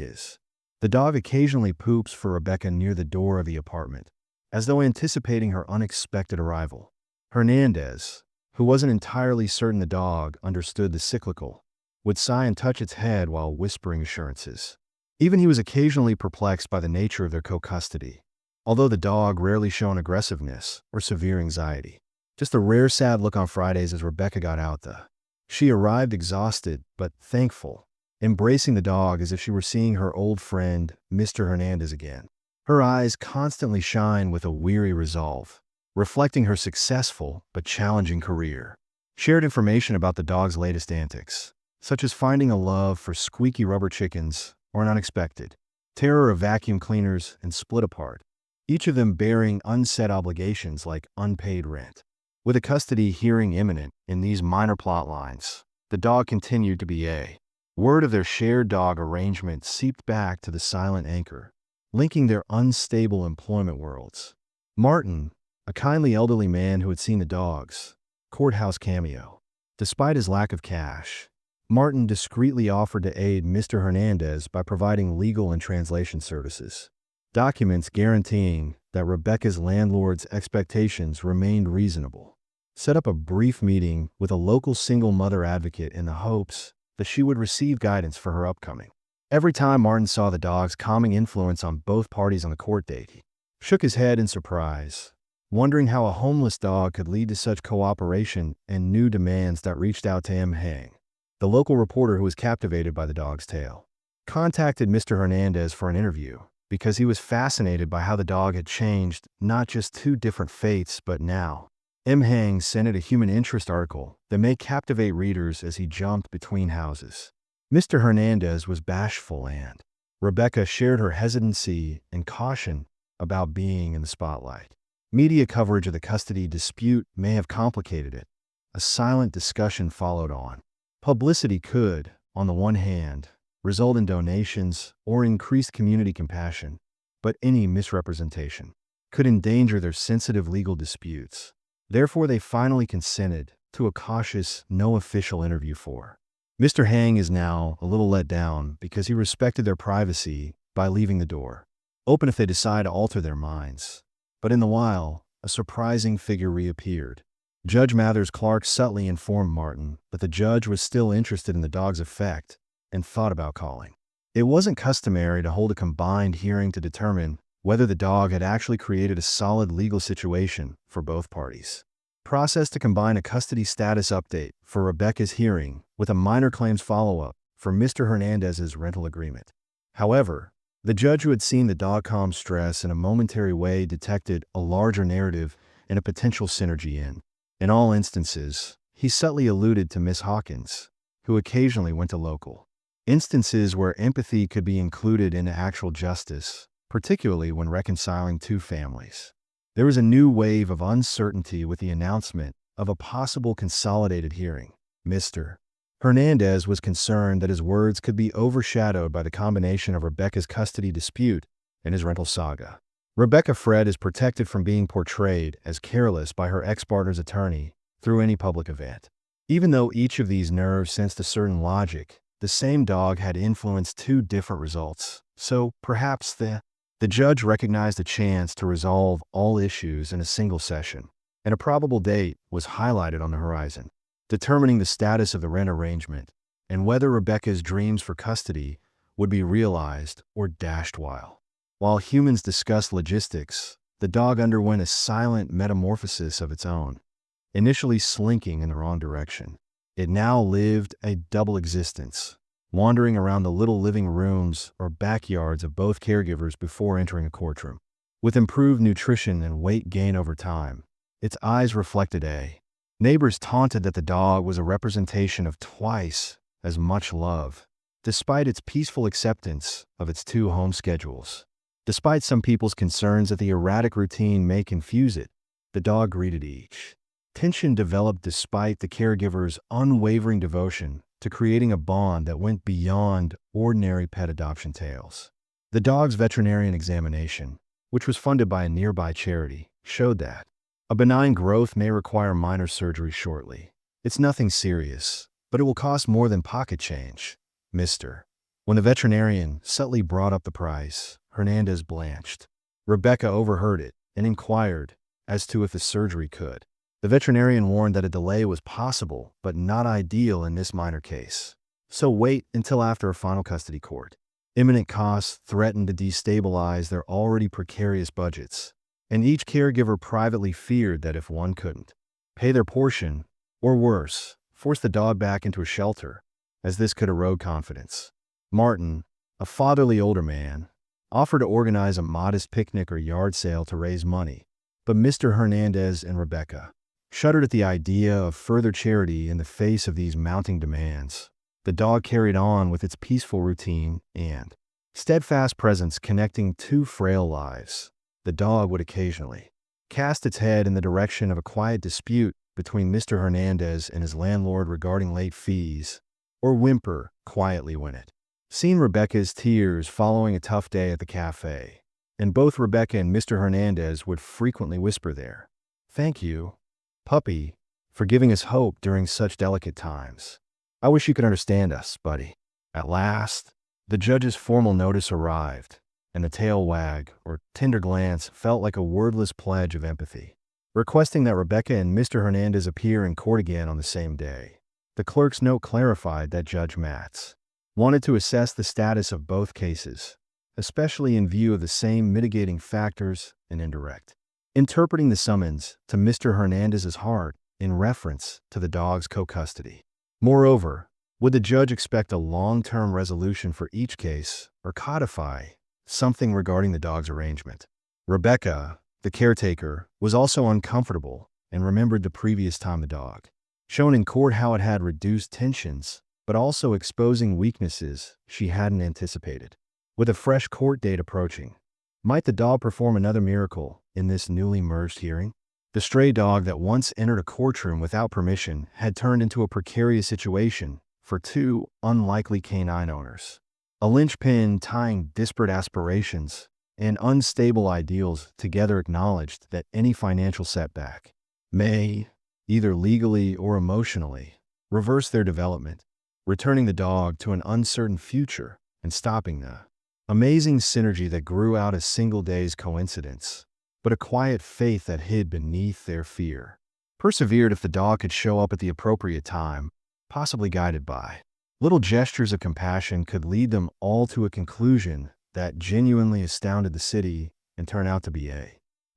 the dog occasionally poops for Rebecca near the door of the apartment, as though anticipating her unexpected arrival. Hernandez, who wasn't entirely certain the dog understood the cyclical, would sigh and touch its head while whispering assurances. Even he was occasionally perplexed by the nature of their co-custody, although the dog rarely shown aggressiveness or severe anxiety. Just a rare sad look on Fridays as Rebecca got out. She arrived exhausted but thankful, embracing the dog as if she were seeing her old friend, Mr. Hernandez, again. Her eyes constantly shine with a weary resolve, reflecting her successful but challenging career. Shared information about the dog's latest antics, such as finding a love for squeaky rubber chickens or an unexpected terror of vacuum cleaners and split apart, each of them bearing unsaid obligations like unpaid rent. With a custody hearing imminent in these minor plot lines, the dog continued to be a word of their shared dog arrangement seeped back to the silent anchor, linking their unstable employment worlds. Martin, a kindly elderly man who had seen the dog's courthouse cameo. Despite his lack of cash, Martin discreetly offered to aid Mr. Hernandez by providing legal and translation services, documents guaranteeing that Rebecca's landlord's expectations remained reasonable. Set up a brief meeting with a local single mother advocate in the hopes that she would receive guidance for her upcoming. Every time Martin saw the dog's calming influence on both parties on the court date, he shook his head in surprise, wondering how a homeless dog could lead to such cooperation and new demands that reached out to M. Hang, the local reporter who was captivated by the dog's tale. Contacted Mr. Hernandez for an interview because he was fascinated by how the dog had changed not just two different faiths but now. M. Hang sent it a human interest article that may captivate readers as he jumped between houses. Mr. Hernandez was bashful and Rebecca shared her hesitancy and caution about being in the spotlight. Media coverage of the custody dispute may have complicated it. A silent discussion followed on. Publicity could, on the one hand, result in donations or increased community compassion, but any misrepresentation could endanger their sensitive legal disputes. Therefore, they finally consented to a cautious, no official interview for. Mr. Hang is now a little let down because he respected their privacy by leaving the door open if they decide to alter their minds. But in the while, a surprising figure reappeared. Judge Mathers Clark subtly informed Martin that the judge was still interested in the dog's effect and thought about calling. It wasn't customary to hold a combined hearing to determine whether the dog had actually created a solid legal situation for both parties. Process to combine a custody status update for Rebecca's hearing with a minor claims follow-up for Mr. Hernandez's rental agreement. However, the judge who had seen the dog calm stress in a momentary way detected a larger narrative and a potential synergy in all instances, he subtly alluded to Miss Hawkins, who occasionally went to local instances where empathy could be included into actual justice, particularly when reconciling two families. There was a new wave of uncertainty with the announcement of a possible consolidated hearing. Mr. Hernandez was concerned that his words could be overshadowed by the combination of Rebecca's custody dispute and his rental saga. Rebecca Fred is protected from being portrayed as careless by her ex-partner's attorney through any public event. Even though each of these nerves sensed a certain logic, the same dog had influenced two different results. So perhaps the judge recognized a chance to resolve all issues in a single session, and a probable date was highlighted on the horizon, determining the status of the rent arrangement and whether Rebecca's dreams for custody would be realized or dashed While humans discussed logistics, the dog underwent a silent metamorphosis of its own. Initially slinking in the wrong direction, it now lived a double existence, wandering around the little living rooms or backyards of both caregivers before entering a courtroom. With improved nutrition and weight gain over time, its eyes reflected neighbors taunted that the dog was a representation of twice as much love, despite its peaceful acceptance of its two home schedules. Despite some people's concerns that the erratic routine may confuse it, the dog greeted each. Tension developed despite the caregiver's unwavering devotion to creating a bond that went beyond ordinary pet adoption tales. The dog's veterinarian examination, which was funded by a nearby charity, showed that a benign growth may require minor surgery shortly. It's nothing serious, but it will cost more than pocket change, mister. When the veterinarian subtly brought up the price, Hernandez blanched. Rebecca overheard it and inquired as to if the surgery could. The veterinarian warned that a delay was possible, but not ideal in this minor case. So wait until after a final custody court. Imminent costs threatened to destabilize their already precarious budgets, and each caregiver privately feared that if one couldn't pay their portion, or worse, force the dog back into a shelter, as this could erode confidence. Martin, a fatherly older man, offered to organize a modest picnic or yard sale to raise money, but Mr. Hernandez and Rebecca shuddered at the idea of further charity in the face of these mounting demands. The dog carried on with its peaceful routine and steadfast presence connecting two frail lives. The dog would occasionally cast its head in the direction of a quiet dispute between Mr. Hernandez and his landlord regarding late fees, or whimper quietly when it seen Rebecca's tears following a tough day at the cafe. And both Rebecca and Mr. Hernandez would frequently whisper there, "Thank you, puppy, for giving us hope during such delicate times. I wish you could understand us, buddy." At last, the judge's formal notice arrived, and the tail wag, or tender glance, felt like a wordless pledge of empathy, requesting that Rebecca and Mr. Hernandez appear in court again on the same day. The clerk's note clarified that Judge Matz wanted to assess the status of both cases, especially in view of the same mitigating factors and indirect interpreting the summons to Mr. Hernandez's heart in reference to the dog's co-custody. Moreover, would the judge expect a long-term resolution for each case or codify something regarding the dog's arrangement? Rebecca, the caretaker, was also uncomfortable and remembered the previous time the dog shown in court how it had reduced tensions, but also exposing weaknesses she hadn't anticipated. With a fresh court date approaching, might the dog perform another miracle in this newly merged hearing? The stray dog that once entered a courtroom without permission had turned into a precarious situation for two unlikely canine owners. A linchpin tying disparate aspirations and unstable ideals together acknowledged that any financial setback may, either legally or emotionally, reverse their development, returning the dog to an uncertain future and stopping the amazing synergy that grew out a single day's coincidence, but a quiet faith that hid beneath their fear persevered if the dog could show up at the appropriate time, possibly guided by little gestures of compassion could lead them all to a conclusion that genuinely astounded the city and turned out to be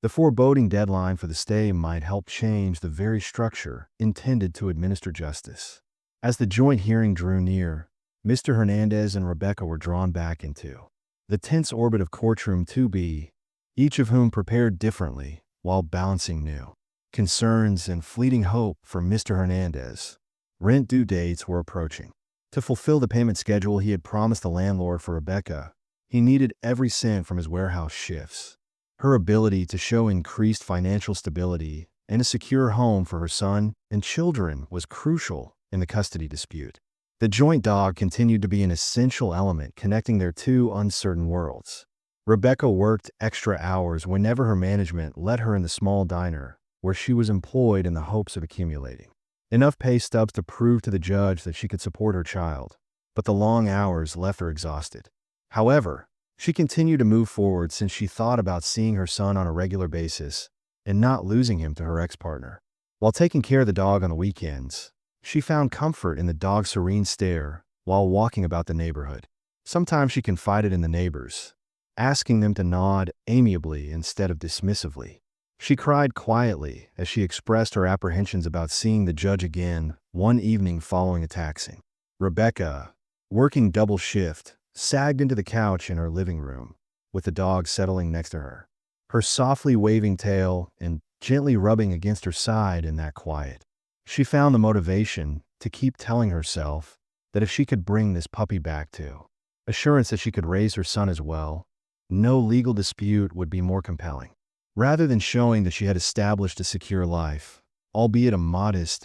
the foreboding deadline for the stay might help change the very structure intended to administer justice. As the joint hearing drew near, Mr. Hernandez and Rebecca were drawn back into the tense orbit of Courtroom 2B, each of whom prepared differently while balancing new concerns and fleeting hope for Mr. Hernandez. Rent due dates were approaching. To fulfill the payment schedule he had promised the landlord for Rebecca, he needed every cent from his warehouse shifts. Her ability to show increased financial stability and a secure home for her son and children was crucial in the custody dispute. The joint dog continued to be an essential element connecting their two uncertain worlds. Rebecca worked extra hours whenever her management let her in the small diner, where she was employed in the hopes of accumulating enough pay stubs to prove to the judge that she could support her child, but the long hours left her exhausted. However, she continued to move forward since she thought about seeing her son on a regular basis and not losing him to her ex-partner. While taking care of the dog on the weekends, she found comfort in the dog's serene stare while walking about the neighborhood. Sometimes she confided in the neighbors, asking them to nod amiably instead of dismissively. She cried quietly as she expressed her apprehensions about seeing the judge again one evening following a taxing. Rebecca, working double shift, sagged into the couch in her living room, with the dog settling next to her, her softly waving tail and gently rubbing against her side in that quiet. She found the motivation to keep telling herself that if she could bring this puppy back to assurance that she could raise her son as well, no legal dispute would be more compelling. Rather than showing that she had established a secure life, albeit a modest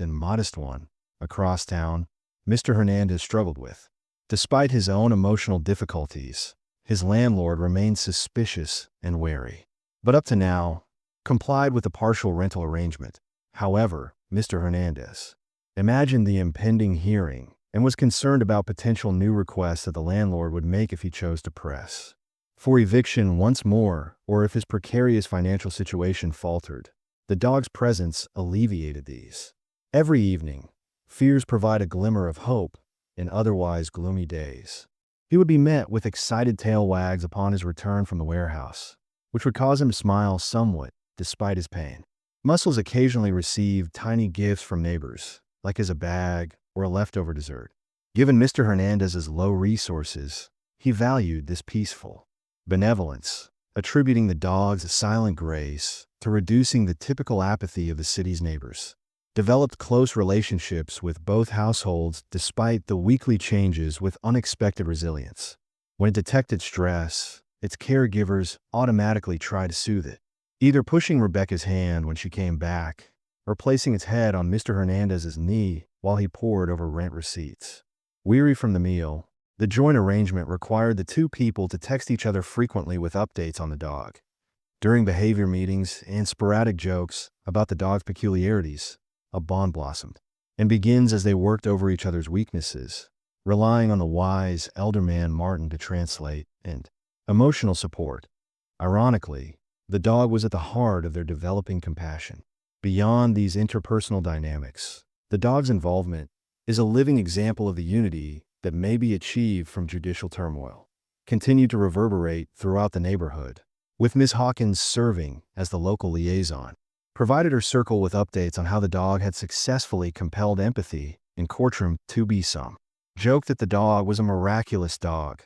one, across town, Mr. Hernandez struggled with. Despite his own emotional difficulties, his landlord remained suspicious and wary, but up to now, complied with a partial rental arrangement. However, Mr. Hernandez imagined the impending hearing and was concerned about potential new requests that the landlord would make if he chose to press for eviction once more, or if his precarious financial situation faltered. The dog's presence alleviated these. Every evening, fears provide a glimmer of hope in otherwise gloomy days. He would be met with excited tail wags upon his return from the warehouse, which would cause him to smile somewhat despite his pain. Muscles occasionally received tiny gifts from neighbors, like as a bag or a leftover dessert. Given Mr. Hernandez's low resources, he valued this peaceful benevolence, attributing the dog's silent grace to reducing the typical apathy of the city's neighbors. Developed close relationships with both households despite the weekly changes with unexpected resilience. When it detected stress, its caregivers automatically tried to soothe it, either pushing Rebecca's hand when she came back or placing its head on Mr. Hernandez's knee while he pored over rent receipts. Weary from the meal, the joint arrangement required the two people to text each other frequently with updates on the dog. During behavior meetings and sporadic jokes about the dog's peculiarities, a bond blossomed, and begins as they worked over each other's weaknesses, relying on the wise elder man Martin to translate and emotional support. Ironically, the dog was at the heart of their developing compassion. Beyond these interpersonal dynamics, the dog's involvement is a living example of the unity that may be achieved from judicial turmoil, continued to reverberate throughout the neighborhood, with Ms. Hawkins serving as the local liaison, provided her circle with updates on how the dog had successfully compelled empathy in Courtroom to be some. Joked that the dog was a miraculous dog,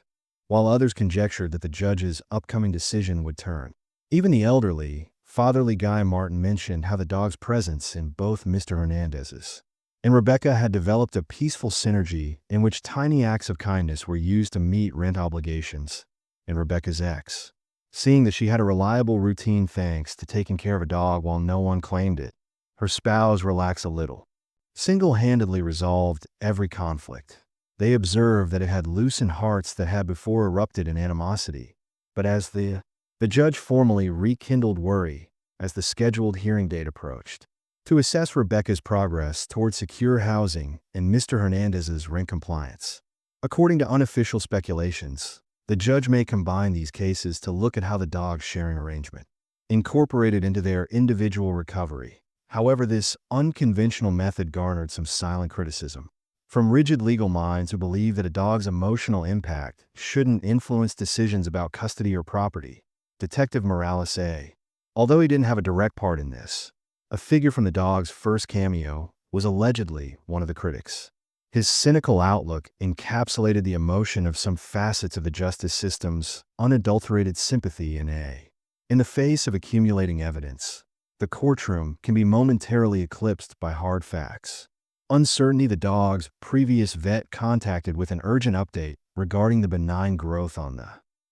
while others conjectured that the judge's upcoming decision would turn. Even the elderly, fatherly Guy Martin mentioned how the dog's presence in both Mr. Hernandez's and Rebecca had developed a peaceful synergy in which tiny acts of kindness were used to meet rent obligations. And Rebecca's ex, seeing that she had a reliable routine thanks to taking care of a dog while no one claimed it, her spouse relaxed a little, single-handedly resolved every conflict. They observed that it had loosened hearts that had before erupted in animosity. But as the judge formally rekindled worry as the scheduled hearing date approached, to assess Rebecca's progress toward secure housing and Mr. Hernandez's rent compliance. According to unofficial speculations, the judge may combine these cases to look at how the dog's sharing arrangement incorporated into their individual recovery. However, this unconventional method garnered some silent criticism from rigid legal minds who believe that a dog's emotional impact shouldn't influence decisions about custody or property. Detective Morales A., although he didn't have a direct part in this, a figure from the dog's first cameo, was allegedly one of the critics. His cynical outlook encapsulated the emotion of some facets of the justice system's unadulterated sympathy in the face of accumulating evidence. The courtroom can be momentarily eclipsed by hard facts. Uncertainty. The dog's previous vet contacted with an urgent update regarding the benign growth on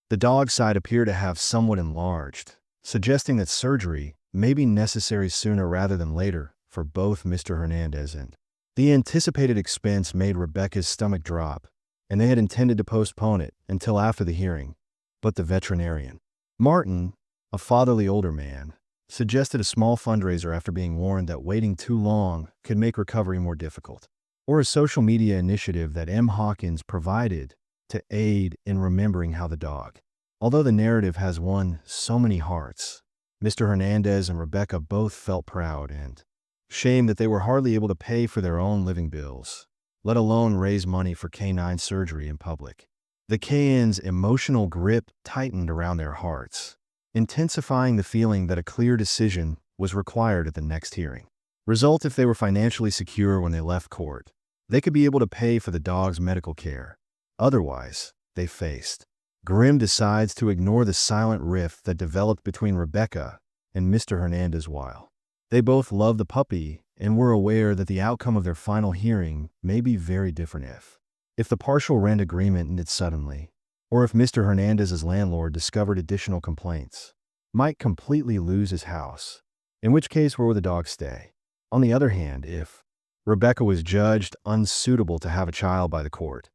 the dog's side appeared to have somewhat enlarged, suggesting that surgery may be necessary sooner rather than later for both Mr. Hernandez and the anticipated expense made Rebecca's stomach drop, and they had intended to postpone it until after the hearing. But the veterinarian, Martin, a fatherly older man, suggested a small fundraiser after being warned that waiting too long could make recovery more difficult, or a social media initiative that M. Hawkins provided to aid in remembering how the dog. Although the narrative has won so many hearts, Mr. Hernandez and Rebecca both felt proud and shame that they were hardly able to pay for their own living bills, let alone raise money for canine surgery in public. The Cayen's emotional grip tightened around their hearts, intensifying the feeling that a clear decision was required at the next hearing. Result: if they were financially secure when they left court, they could be able to pay for the dog's medical care. Otherwise, they faced Grimm decides to ignore the silent rift that developed between Rebecca and Mr. Hernandez while they both loved the puppy and were aware that the outcome of their final hearing may be very different if the partial rent agreement ended suddenly, or if Mr. Hernandez's landlord discovered additional complaints, might completely lose his house, in which case where would the dog stay? On the other hand, if Rebecca was judged unsuitable to have a child by the court,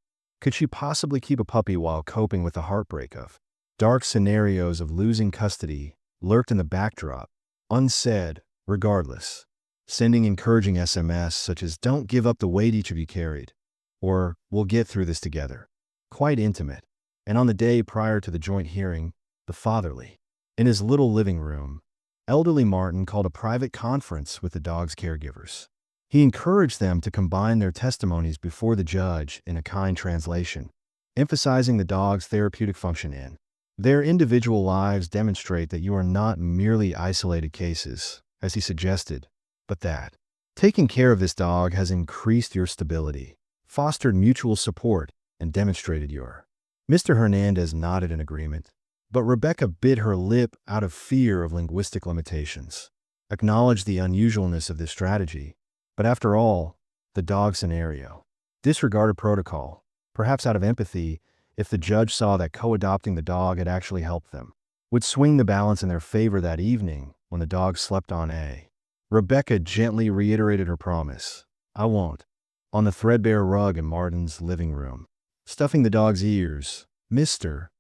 could she possibly keep a puppy while coping with the heartbreak of dark scenarios of losing custody lurked in the backdrop, unsaid. Regardless, sending encouraging SMS such as "Don't give up the weight each of you carried," or "We'll get through this together." Quite intimate. And on the day prior to the joint hearing, the fatherly. In his little living room, elderly Martin called a private conference with the dog's caregivers. He encouraged them to combine their testimonies before the judge in a kind translation, emphasizing the dog's therapeutic function in their individual lives demonstrate that you are not merely isolated cases, as he suggested, but that taking care of this dog has increased your stability, fostered mutual support, and demonstrated your. Mr. Hernandez nodded in agreement, but Rebecca bit her lip out of fear of linguistic limitations, acknowledged the unusualness of this strategy, but after all, the dog scenario. Disregarded protocol, perhaps out of empathy, if the judge saw that co-adopting the dog had actually helped them, would swing the balance in their favor that evening when the dog slept on A. Rebecca gently reiterated her promise, "I won't," on the threadbare rug in Martin's living room, stuffing the dog's ears. "Mister,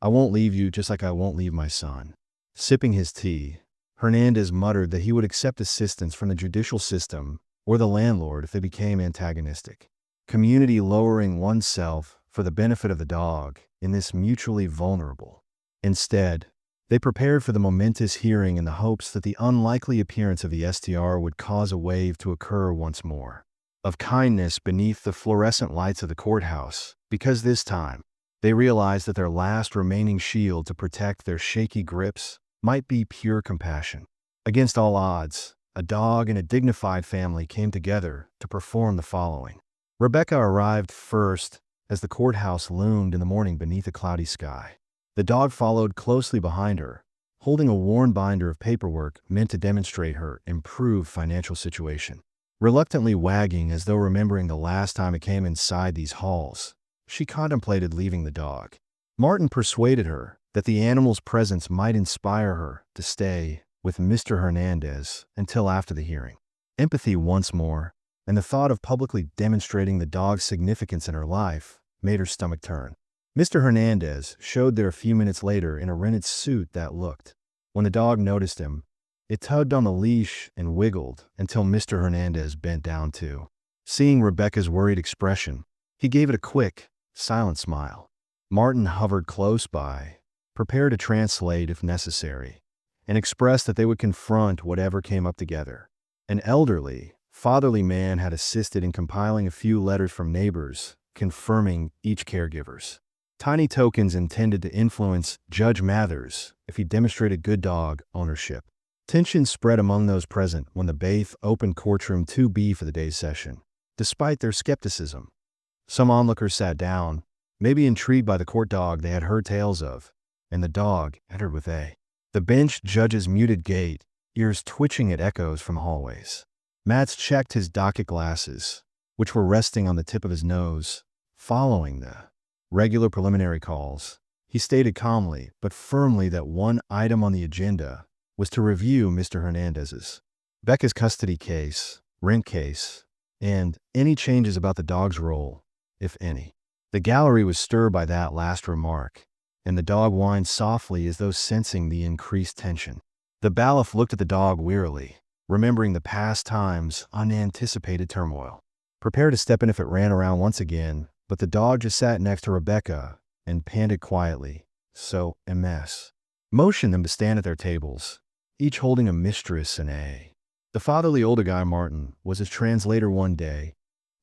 I won't leave you just like I won't leave my son." Sipping his tea, Hernandez muttered that he would accept assistance from the judicial system or the landlord if they became antagonistic. Community lowering oneself for the benefit of the dog in this mutually vulnerable. Instead, they prepared for the momentous hearing in the hopes that the unlikely appearance of the STR would cause a wave to occur once more, of kindness beneath the fluorescent lights of the courthouse, because this time, they realized that their last remaining shield to protect their shaky grips might be pure compassion. Against all odds, a dog and a dignified family came together to perform the following. Rebecca arrived first as the courthouse loomed in the morning beneath a cloudy sky. The dog followed closely behind her, holding a worn binder of paperwork meant to demonstrate her improved financial situation. Reluctantly wagging as though remembering the last time it came inside these halls, she contemplated leaving the dog. Martin persuaded her that the animal's presence might inspire her to stay with Mr. Hernandez until after the hearing. Empathy once more, and the thought of publicly demonstrating the dog's significance in her life made her stomach turn. Mr. Hernandez showed there a few minutes later in a rented suit that looked. When the dog noticed him, it tugged on the leash and wiggled until Mr. Hernandez bent down too. Seeing Rebecca's worried expression, he gave it a quick, silent smile. Martin hovered close by, prepared to translate if necessary, and expressed that they would confront whatever came up together. An elderly, fatherly man had assisted in compiling a few letters from neighbors, confirming each caregiver's. Tiny tokens intended to influence Judge Mathers if he demonstrated good dog ownership. Tension spread among those present when the bailiff opened Courtroom 2B for the day's session. Despite their skepticism, some onlookers sat down, maybe intrigued by the court dog they had heard tales of, and the dog entered with A. The bench judge's muted gait, ears twitching at echoes from hallways. Matz checked his docket glasses, which were resting on the tip of his nose. Following the regular preliminary calls, he stated calmly but firmly that one item on the agenda was to review Mr. Hernandez's Becca's custody case, rent case, and any changes about the dog's role, if any. The gallery was stirred by that last remark, and the dog whined softly as though sensing the increased tension. The bailiff looked at the dog wearily, remembering the past time's unanticipated turmoil. Prepared to step in if it ran around once again, but the dog just sat next to Rebecca and panted quietly, so MS motioned them to stand at their tables, each holding a mistress and A. The fatherly older guy, Martin, was his translator one day,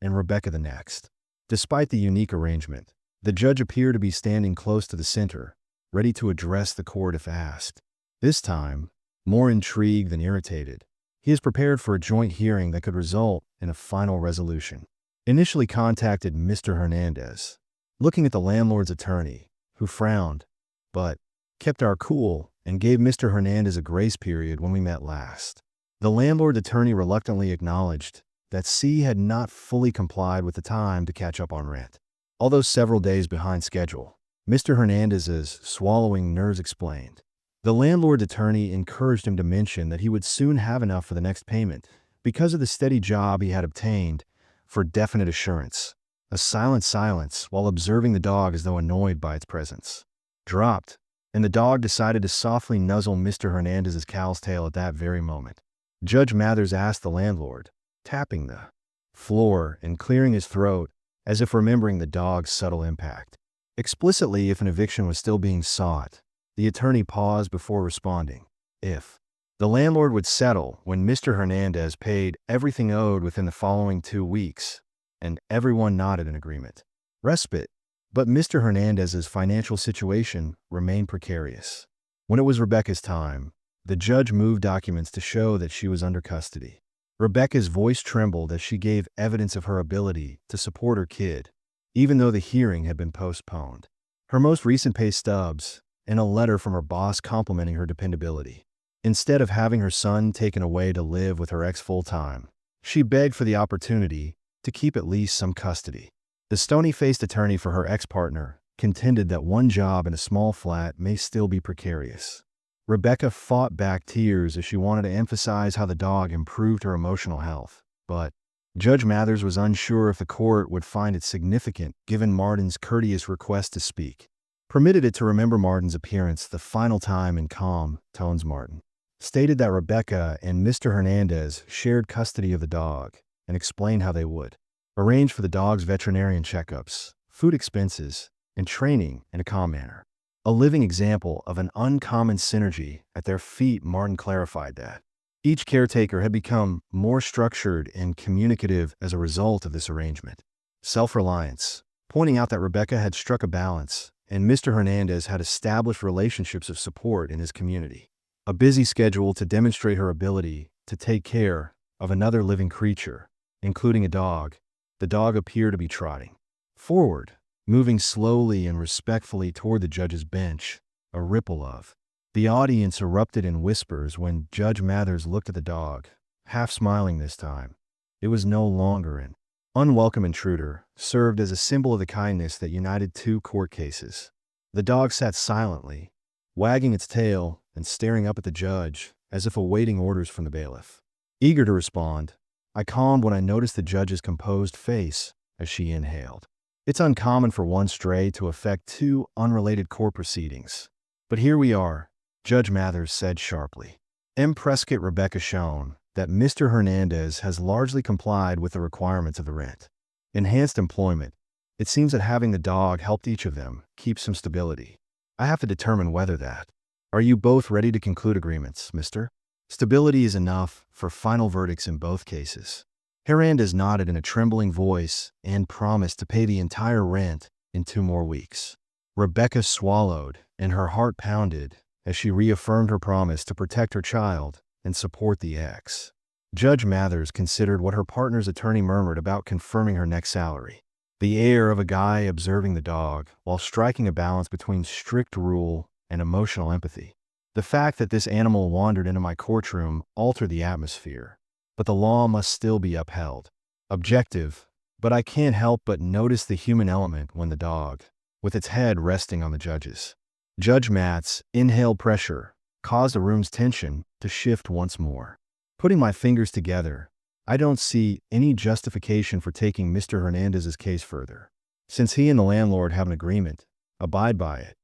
and Rebecca the next. Despite the unique arrangement, the judge appeared to be standing close to the center, ready to address the court if asked. This time, more intrigued than irritated, he is prepared for a joint hearing that could result in a final resolution. Initially contacted Mr. Hernandez, looking at the landlord's attorney, who frowned, but kept our cool and gave Mr. Hernandez a grace period when we met last. The landlord's attorney reluctantly acknowledged that C had not fully complied with the time to catch up on rent. Although several days behind schedule, Mr. Hernandez's swallowing nerves explained. The landlord's attorney encouraged him to mention that he would soon have enough for the next payment because of the steady job he had obtained for definite assurance. A silent silence while observing the dog as though annoyed by its presence dropped, and the dog decided to softly nuzzle Mr. Hernandez's cow's tail at that very moment. Judge Mathers asked the landlord, tapping the floor and clearing his throat as if remembering the dog's subtle impact. Explicitly, if an eviction was still being sought, the attorney paused before responding. If the landlord would settle when Mr. Hernandez paid everything owed within the following 2 weeks, and everyone nodded in agreement. Respite. But Mr. Hernandez's financial situation remained precarious. When it was Rebecca's time, the judge moved documents to show that she was under custody. Rebecca's voice trembled as she gave evidence of her ability to support her kid, even though the hearing had been postponed. Her most recent pay stubs and a letter from her boss complimenting her dependability. Instead of having her son taken away to live with her ex full-time, she begged for the opportunity to keep at least some custody. The stony-faced attorney for her ex-partner contended that one job in a small flat may still be precarious. Rebecca fought back tears as she wanted to emphasize how the dog improved her emotional health, but Judge Mathers was unsure if the court would find it significant given Martin's courteous request to speak. Permitted it to remember Martin's appearance the final time in calm tones. Martin stated that Rebecca and Mr. Hernandez shared custody of the dog and explained how they would arrange for the dog's veterinarian checkups, food expenses, and training in a calm manner. A living example of an uncommon synergy at their feet. Martin clarified that each caretaker had become more structured and communicative as a result of this arrangement. Self-reliance, pointing out that Rebecca had struck a balance and Mr. Hernandez had established relationships of support in his community. A busy schedule to demonstrate her ability to take care of another living creature, including a dog. The dog appeared to be trotting forward, moving slowly and respectfully toward the judge's bench. A ripple of the audience erupted in whispers when Judge Mathers looked at the dog, half smiling this time. It was no longer an unwelcome intruder, served as a symbol of the kindness that united 2 court cases. The dog sat silently, wagging its tail and staring up at the judge as if awaiting orders from the bailiff. Eager to respond, I calmed when I noticed the judge's composed face as she inhaled. It's uncommon for one stray to affect 2 unrelated court proceedings. But here we are, Judge Mathers said sharply. M. Prescott. Rebecca shown that Mr. Hernandez has largely complied with the requirements of the rent. Enhanced employment. It seems that having the dog helped each of them keep some stability. I have to determine whether that. Are you both ready to conclude agreements, Mr.? Stability is enough for final verdicts in both cases. Hernandez nodded in a trembling voice and promised to pay the entire rent in 2 more weeks. Rebecca swallowed, and her heart pounded as she reaffirmed her promise to protect her child and support the ex. Judge Mathers considered what her partner's attorney murmured about confirming her next salary. The air of a guy observing the dog while striking a balance between strict rule and emotional empathy. The fact that this animal wandered into my courtroom altered the atmosphere, but the law must still be upheld. Objective, but I can't help but notice the human element when the dog, with its head resting on the judge's. Judge Matt's inhaled pressure caused the room's tension to shift once more. Putting my fingers together, I don't see any justification for taking Mr. Hernandez's case further. Since he and the landlord have an agreement, abide by it,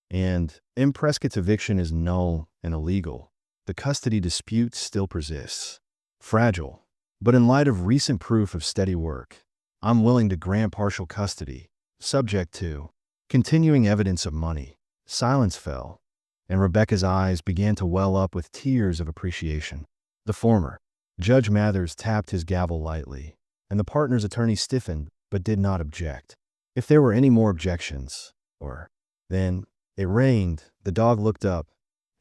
and M. Prescott's eviction is null and illegal, the custody dispute still persists. Fragile, but in light of recent proof of steady work, I'm willing to grant partial custody, subject to continuing evidence of money. Silence fell, and Rebecca's eyes began to well up with tears of appreciation. The former. Judge Mathers tapped his gavel lightly, and the partner's attorney stiffened but did not object. If there were any more objections, then it rained. The dog looked up,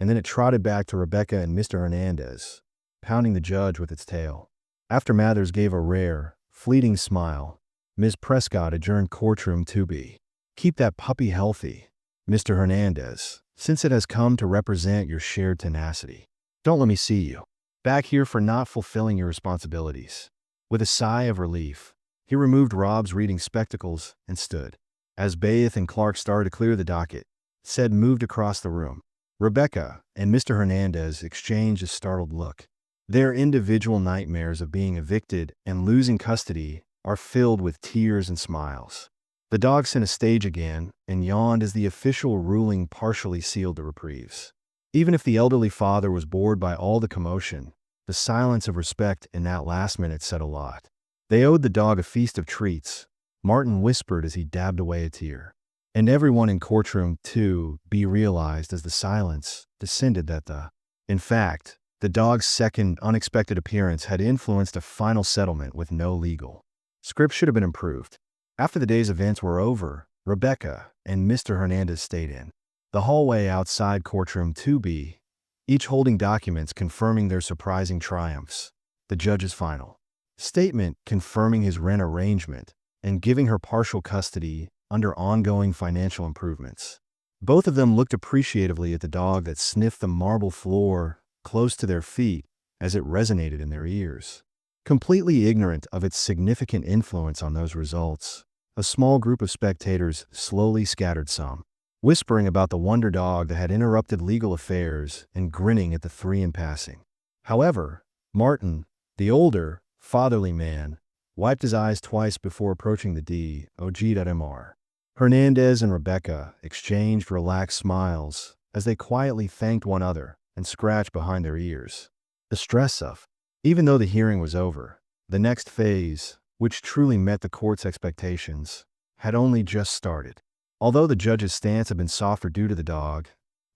and then it trotted back to Rebecca and Mr. Hernandez, pounding the judge with its tail. After Mathers gave a rare, fleeting smile, Ms. Prescott adjourned courtroom 2B. Keep that puppy healthy, Mr. Hernandez, since it has come to represent your shared tenacity. Don't let me see you back here for not fulfilling your responsibilities. With a sigh of relief, he removed Rob's reading spectacles and stood. As Bayeth and Clark started to clear the docket, Said moved across the room. Rebecca and Mr. Hernandez exchanged a startled look. Their individual nightmares of being evicted and losing custody are filled with tears and smiles. The dog sent a stage again and yawned as the official ruling partially sealed the reprieves. Even if the elderly father was bored by all the commotion, The silence of respect in that last minute said a lot. They owed the dog a feast of treats, Martin whispered as he dabbed away a tear. And everyone in Courtroom 2B realized as the silence descended that in fact, the dog's second unexpected appearance had influenced a final settlement with no legal. Script should have been improved. After the day's events were over, Rebecca and Mr. Hernandez stayed in the hallway outside Courtroom 2B, each holding documents confirming their surprising triumphs. The judge's final statement confirming his rent arrangement and giving her partial custody under ongoing financial improvements. Both of them looked appreciatively at the dog that sniffed the marble floor close to their feet as it resonated in their ears. Completely ignorant of its significant influence on those results, a small group of spectators slowly scattered, some whispering about the wonder dog that had interrupted legal affairs and grinning at the three in passing. However, Martin, the older, fatherly man, wiped his eyes twice before approaching the dog. Hernandez and Rebecca exchanged relaxed smiles as they quietly thanked one another and scratched behind their ears. The stress of, even though the hearing was over, the next phase, which truly met the court's expectations, had only just started. Although the judge's stance had been softer due to the dog,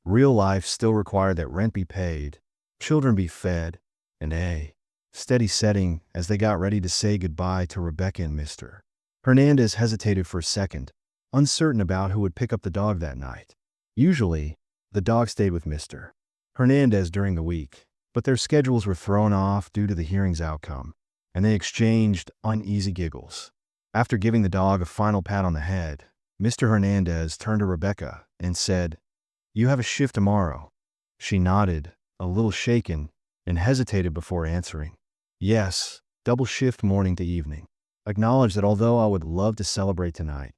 real life still required that rent be paid, children be fed, and a steady setting as they got ready to say goodbye to Rebecca and Mr. Hernandez hesitated for a second, uncertain about who would pick up the dog that night. Usually, the dog stayed with Mr. Hernandez during the week, but their schedules were thrown off due to the hearing's outcome, and they exchanged uneasy giggles. After giving the dog a final pat on the head, Mr. Hernandez turned to Rebecca and said, "You have a shift tomorrow." She nodded, a little shaken, and hesitated before answering. "Yes, double shift morning to evening." Acknowledged that although I would love to celebrate tonight,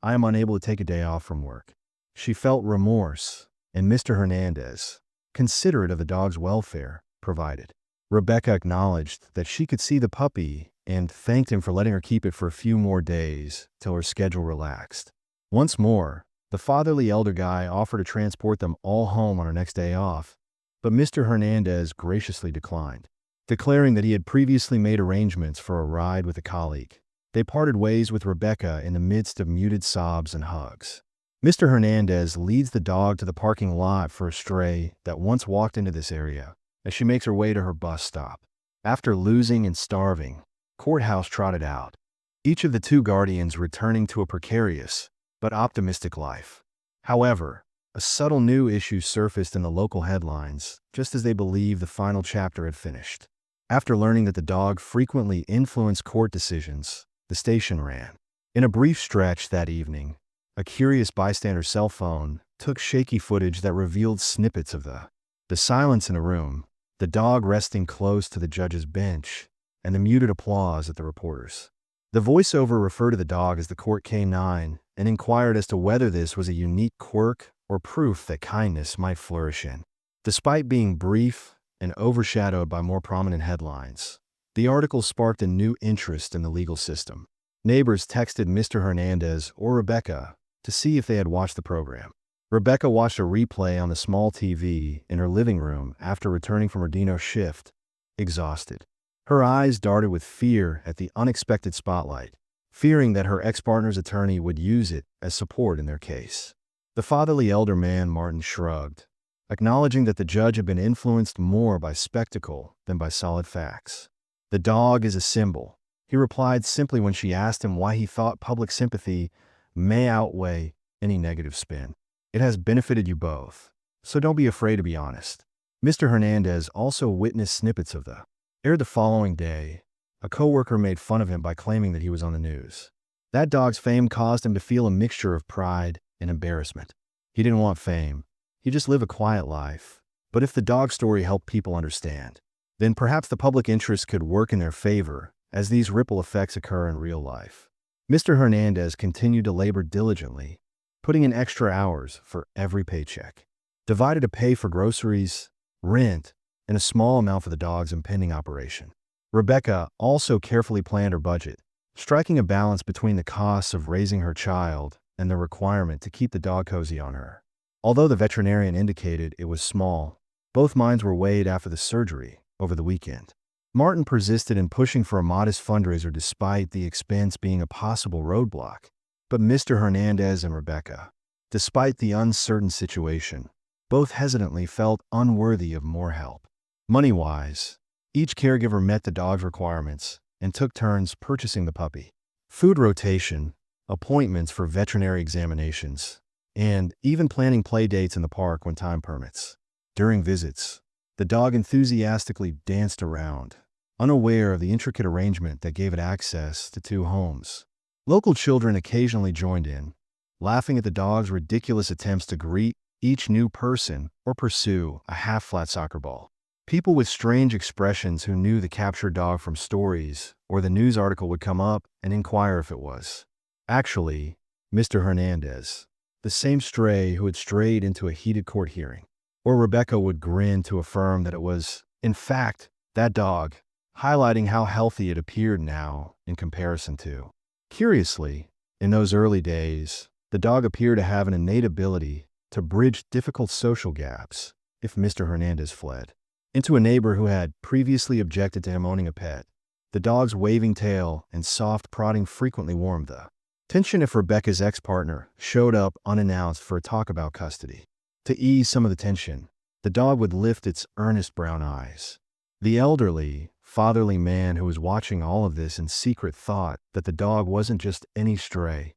I am unable to take a day off from work. She felt remorse, and Mr. Hernandez, considerate of the dog's welfare, provided. Rebecca acknowledged that she could see the puppy and thanked him for letting her keep it for a few more days till her schedule relaxed. Once more, the fatherly elder guy offered to transport them all home on her next day off, but Mr. Hernandez graciously declined, declaring that he had previously made arrangements for a ride with a colleague. They parted ways with Rebecca in the midst of muted sobs and hugs. Mr. Hernandez leads the dog to the parking lot for a stray that once walked into this area as she makes her way to her bus stop. After losing and starving, Courthouse trotted out, each of the two guardians returning to a precarious but optimistic life. However, a subtle new issue surfaced in the local headlines just as they believed the final chapter had finished. After learning that the dog frequently influenced court decisions, the station ran. In a brief stretch that evening, a curious bystander's cell phone took shaky footage that revealed snippets of the silence in the room, the dog resting close to the judge's bench, and the muted applause at the reporters. The voiceover referred to the dog as the Court K9 and inquired as to whether this was a unique quirk or proof that kindness might flourish in. Despite being brief and overshadowed by more prominent headlines, the article sparked a new interest in the legal system. Neighbors texted Mr. Hernandez or Rebecca to see if they had watched the program. Rebecca watched a replay on the small TV in her living room after returning from her Dino shift, exhausted. Her eyes darted with fear at the unexpected spotlight, fearing that her ex-partner's attorney would use it as support in their case. The fatherly elder man, Martin, shrugged, acknowledging that the judge had been influenced more by spectacle than by solid facts. "The dog is a symbol," he replied simply when she asked him why he thought public sympathy may outweigh any negative spin. "It has benefited you both, so don't be afraid to be honest." Mr. Hernandez also witnessed snippets of the aired the following day. A coworker made fun of him by claiming that he was on the news. That dog's fame caused him to feel a mixture of pride and embarrassment. He didn't want fame. He just lived a quiet life. But if the dog story helped people understand, then perhaps the public interest could work in their favor as these ripple effects occur in real life. Mr. Hernandez continued to labor diligently, putting in extra hours for every paycheck, divided to pay for groceries, rent, and a small amount for the dog's impending operation. Rebecca also carefully planned her budget, striking a balance between the costs of raising her child and the requirement to keep the dog cozy on her. Although the veterinarian indicated it was small, both minds were weighed after the surgery over the weekend. Martin persisted in pushing for a modest fundraiser despite the expense being a possible roadblock. But Mr. Hernandez and Rebecca, despite the uncertain situation, both hesitantly felt unworthy of more help. Money-wise, each caregiver met the dog's requirements and took turns purchasing the puppy. Food rotation, appointments for veterinary examinations, and even planning play dates in the park when time permits. During visits, the dog enthusiastically danced around, unaware of the intricate arrangement that gave it access to two homes. Local children occasionally joined in, laughing at the dog's ridiculous attempts to greet each new person or pursue a half-flat soccer ball. People with strange expressions who knew the captured dog from stories or the news article would come up and inquire if it was actually Mr. Hernandez, the same stray who had strayed into a heated court hearing. Or Rebecca would grin to affirm that it was, in fact, that dog, highlighting how healthy it appeared now in comparison to. Curiously, in those early days, the dog appeared to have an innate ability to bridge difficult social gaps if Mr. Hernandez fled into a neighbor who had previously objected to him owning a pet. The dog's waving tail and soft prodding frequently warmed the tension if Rebecca's ex-partner showed up unannounced for a talk about custody. To ease some of the tension, the dog would lift its earnest brown eyes. The elderly, fatherly man who was watching all of this in secret thought that the dog wasn't just any stray.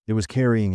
It was carrying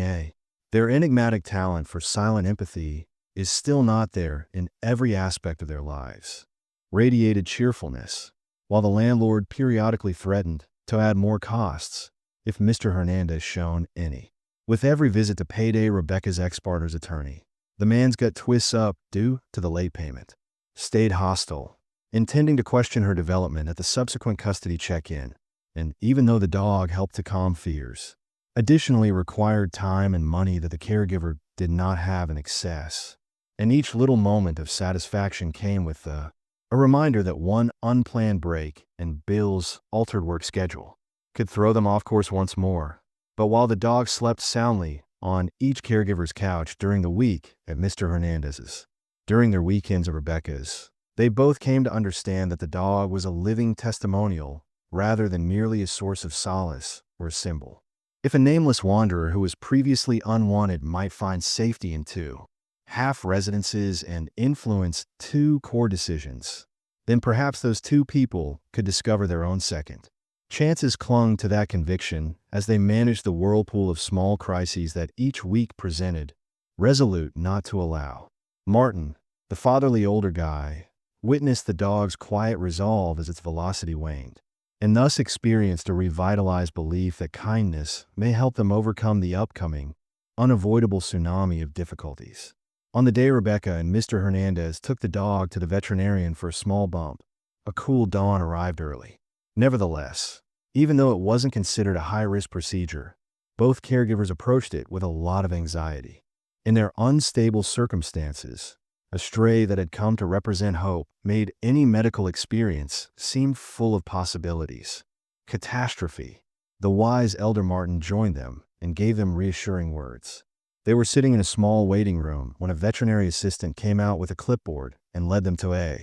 their enigmatic talent for silent empathy is still not there in every aspect of their lives. Radiated cheerfulness, while the landlord periodically threatened to add more costs if Mr. Hernandez shown any. With every visit to payday Rebecca's ex-partner's attorney, the man's gut twists up due to the late payment. Stayed hostile, intending to question her development at the subsequent custody check-in, and even though the dog helped to calm fears, additionally required time and money that the caregiver did not have in excess. And each little moment of satisfaction came with a reminder that one unplanned break in Bill's altered work schedule could throw them off course once more. But while the dog slept soundly on each caregiver's couch during the week at Mr. Hernandez's, during their weekends at Rebecca's, they both came to understand that the dog was a living testimonial rather than merely a source of solace or a symbol. If a nameless wanderer who was previously unwanted might find safety in two half-residences and influence two core decisions, then perhaps those two people could discover their own second. Chances clung to that conviction as they managed the whirlpool of small crises that each week presented, resolute not to allow. Martin, the fatherly older guy, witnessed the dog's quiet resolve as its velocity waned, and thus experienced a revitalized belief that kindness may help them overcome the upcoming, unavoidable tsunami of difficulties. On the day Rebecca and Mr. Hernandez took the dog to the veterinarian for a small bump, a cool dawn arrived early. Nevertheless, even though it wasn't considered a high-risk procedure, both caregivers approached it with a lot of anxiety. In their unstable circumstances, a stray that had come to represent hope made any medical experience seem full of possibilities. Catastrophe. The wise elder Martin joined them and gave them reassuring words. They were sitting in a small waiting room when a veterinary assistant came out with a clipboard and led them to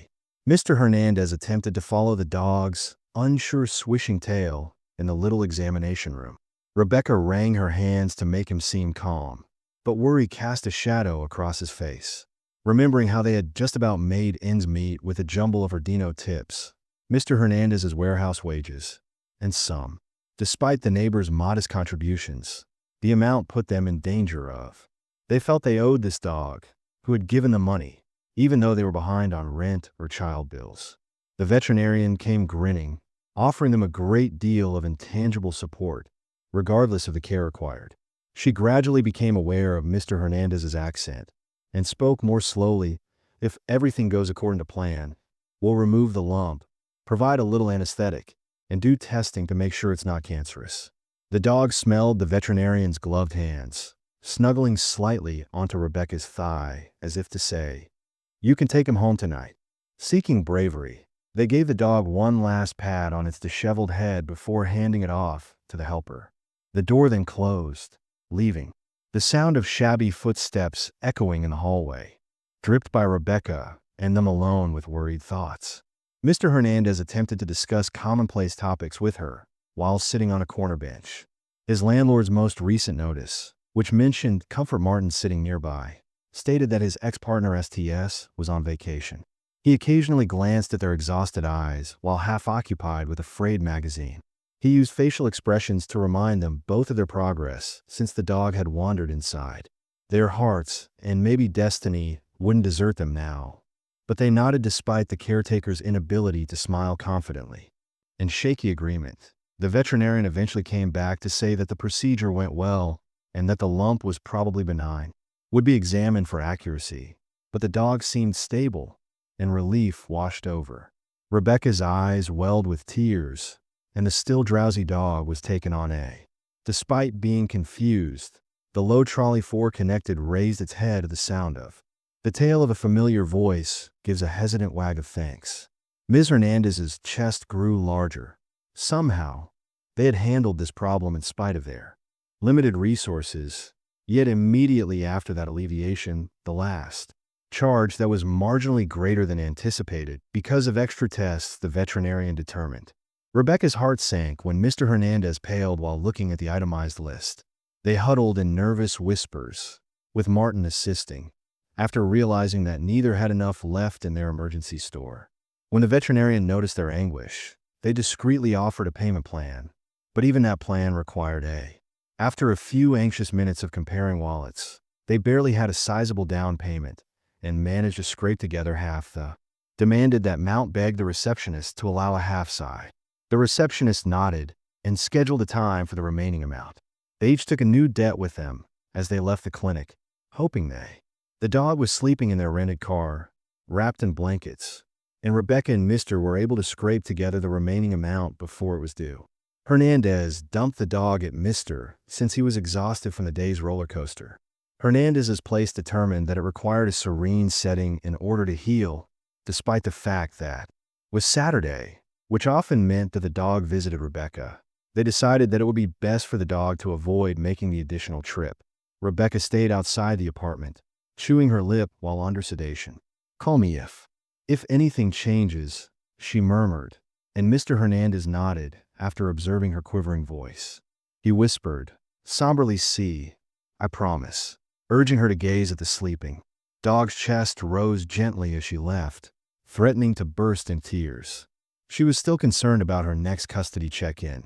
Mr. Hernandez attempted to follow the dog's unsure swishing tail in the little examination room. Rebecca wrung her hands to make him seem calm, but worry cast a shadow across his face. Remembering how they had just about made ends meet with a jumble of Ordino tips, Mr. Hernandez's warehouse wages, and some, despite the neighbor's modest contributions, the amount put them in danger of. They felt they owed this dog, who had given them money, even though they were behind on rent or child bills. The veterinarian came grinning, offering them a great deal of intangible support, regardless of the care required. She gradually became aware of Mr. Hernandez's accent and spoke more slowly. If everything goes according to plan, we'll remove the lump, provide a little anesthetic, and do testing to make sure it's not cancerous. The dog smelled the veterinarian's gloved hands, snuggling slightly onto Rebecca's thigh as if to say, "You can take him home tonight." Seeking bravery, they gave the dog one last pat on its disheveled head before handing it off to the helper. The door then closed, leaving the sound of shabby footsteps echoing in the hallway, dripped by Rebecca and them alone with worried thoughts. Mr. Hernandez attempted to discuss commonplace topics with her while sitting on a corner bench. His landlord's most recent notice, which mentioned Comfort Martin sitting nearby, stated that his ex-partner STS was on vacation. He occasionally glanced at their exhausted eyes while half-occupied with a frayed magazine. He used facial expressions to remind them both of their progress since the dog had wandered inside. Their hearts, and maybe destiny, wouldn't desert them now, but they nodded despite the caretaker's inability to smile confidently. In shaky agreement, the veterinarian eventually came back to say that the procedure went well and that the lump was probably benign, would be examined for accuracy, but the dog seemed stable, and relief washed over. Rebecca's eyes welled with tears, and the still drowsy dog was taken on A. Despite being confused, the low trolley 4 connected raised its head at the sound of. The tail of a familiar voice gives a hesitant wag of thanks. Ms. Hernandez's chest grew larger. Somehow, they had handled this problem in spite of their limited resources, yet immediately after that alleviation, the last charge that was marginally greater than anticipated because of extra tests the veterinarian determined. Rebecca's heart sank when Mr. Hernandez paled while looking at the itemized list. They huddled in nervous whispers, with Martin assisting, after realizing that neither had enough left in their emergency store. When the veterinarian noticed their anguish, they discreetly offered a payment plan, but even that plan required A. After a few anxious minutes of comparing wallets, they barely had a sizable down payment and managed to scrape together half the demanded that Mount begged the receptionist to allow a half sigh. The receptionist nodded and scheduled a time for the remaining amount. They each took a new debt with them as they left the clinic, hoping they. The dog was sleeping in their rented car, wrapped in blankets, and Rebecca and Mr. were able to scrape together the remaining amount before it was due. Hernandez dumped the dog at Mr. since he was exhausted from the day's roller coaster. Hernandez's place determined that it required a serene setting in order to heal, despite the fact that it was Saturday, which often meant that the dog visited Rebecca. They decided that it would be best for the dog to avoid making the additional trip. Rebecca stayed outside the apartment, chewing her lip while under sedation. "Call me if anything changes," she murmured, and Mr. Hernandez nodded after observing her quivering voice. He whispered, somberly, "See, I promise," urging her to gaze at the sleeping dog's chest rose gently as she left, threatening to burst in tears. She was still concerned about her next custody check-in.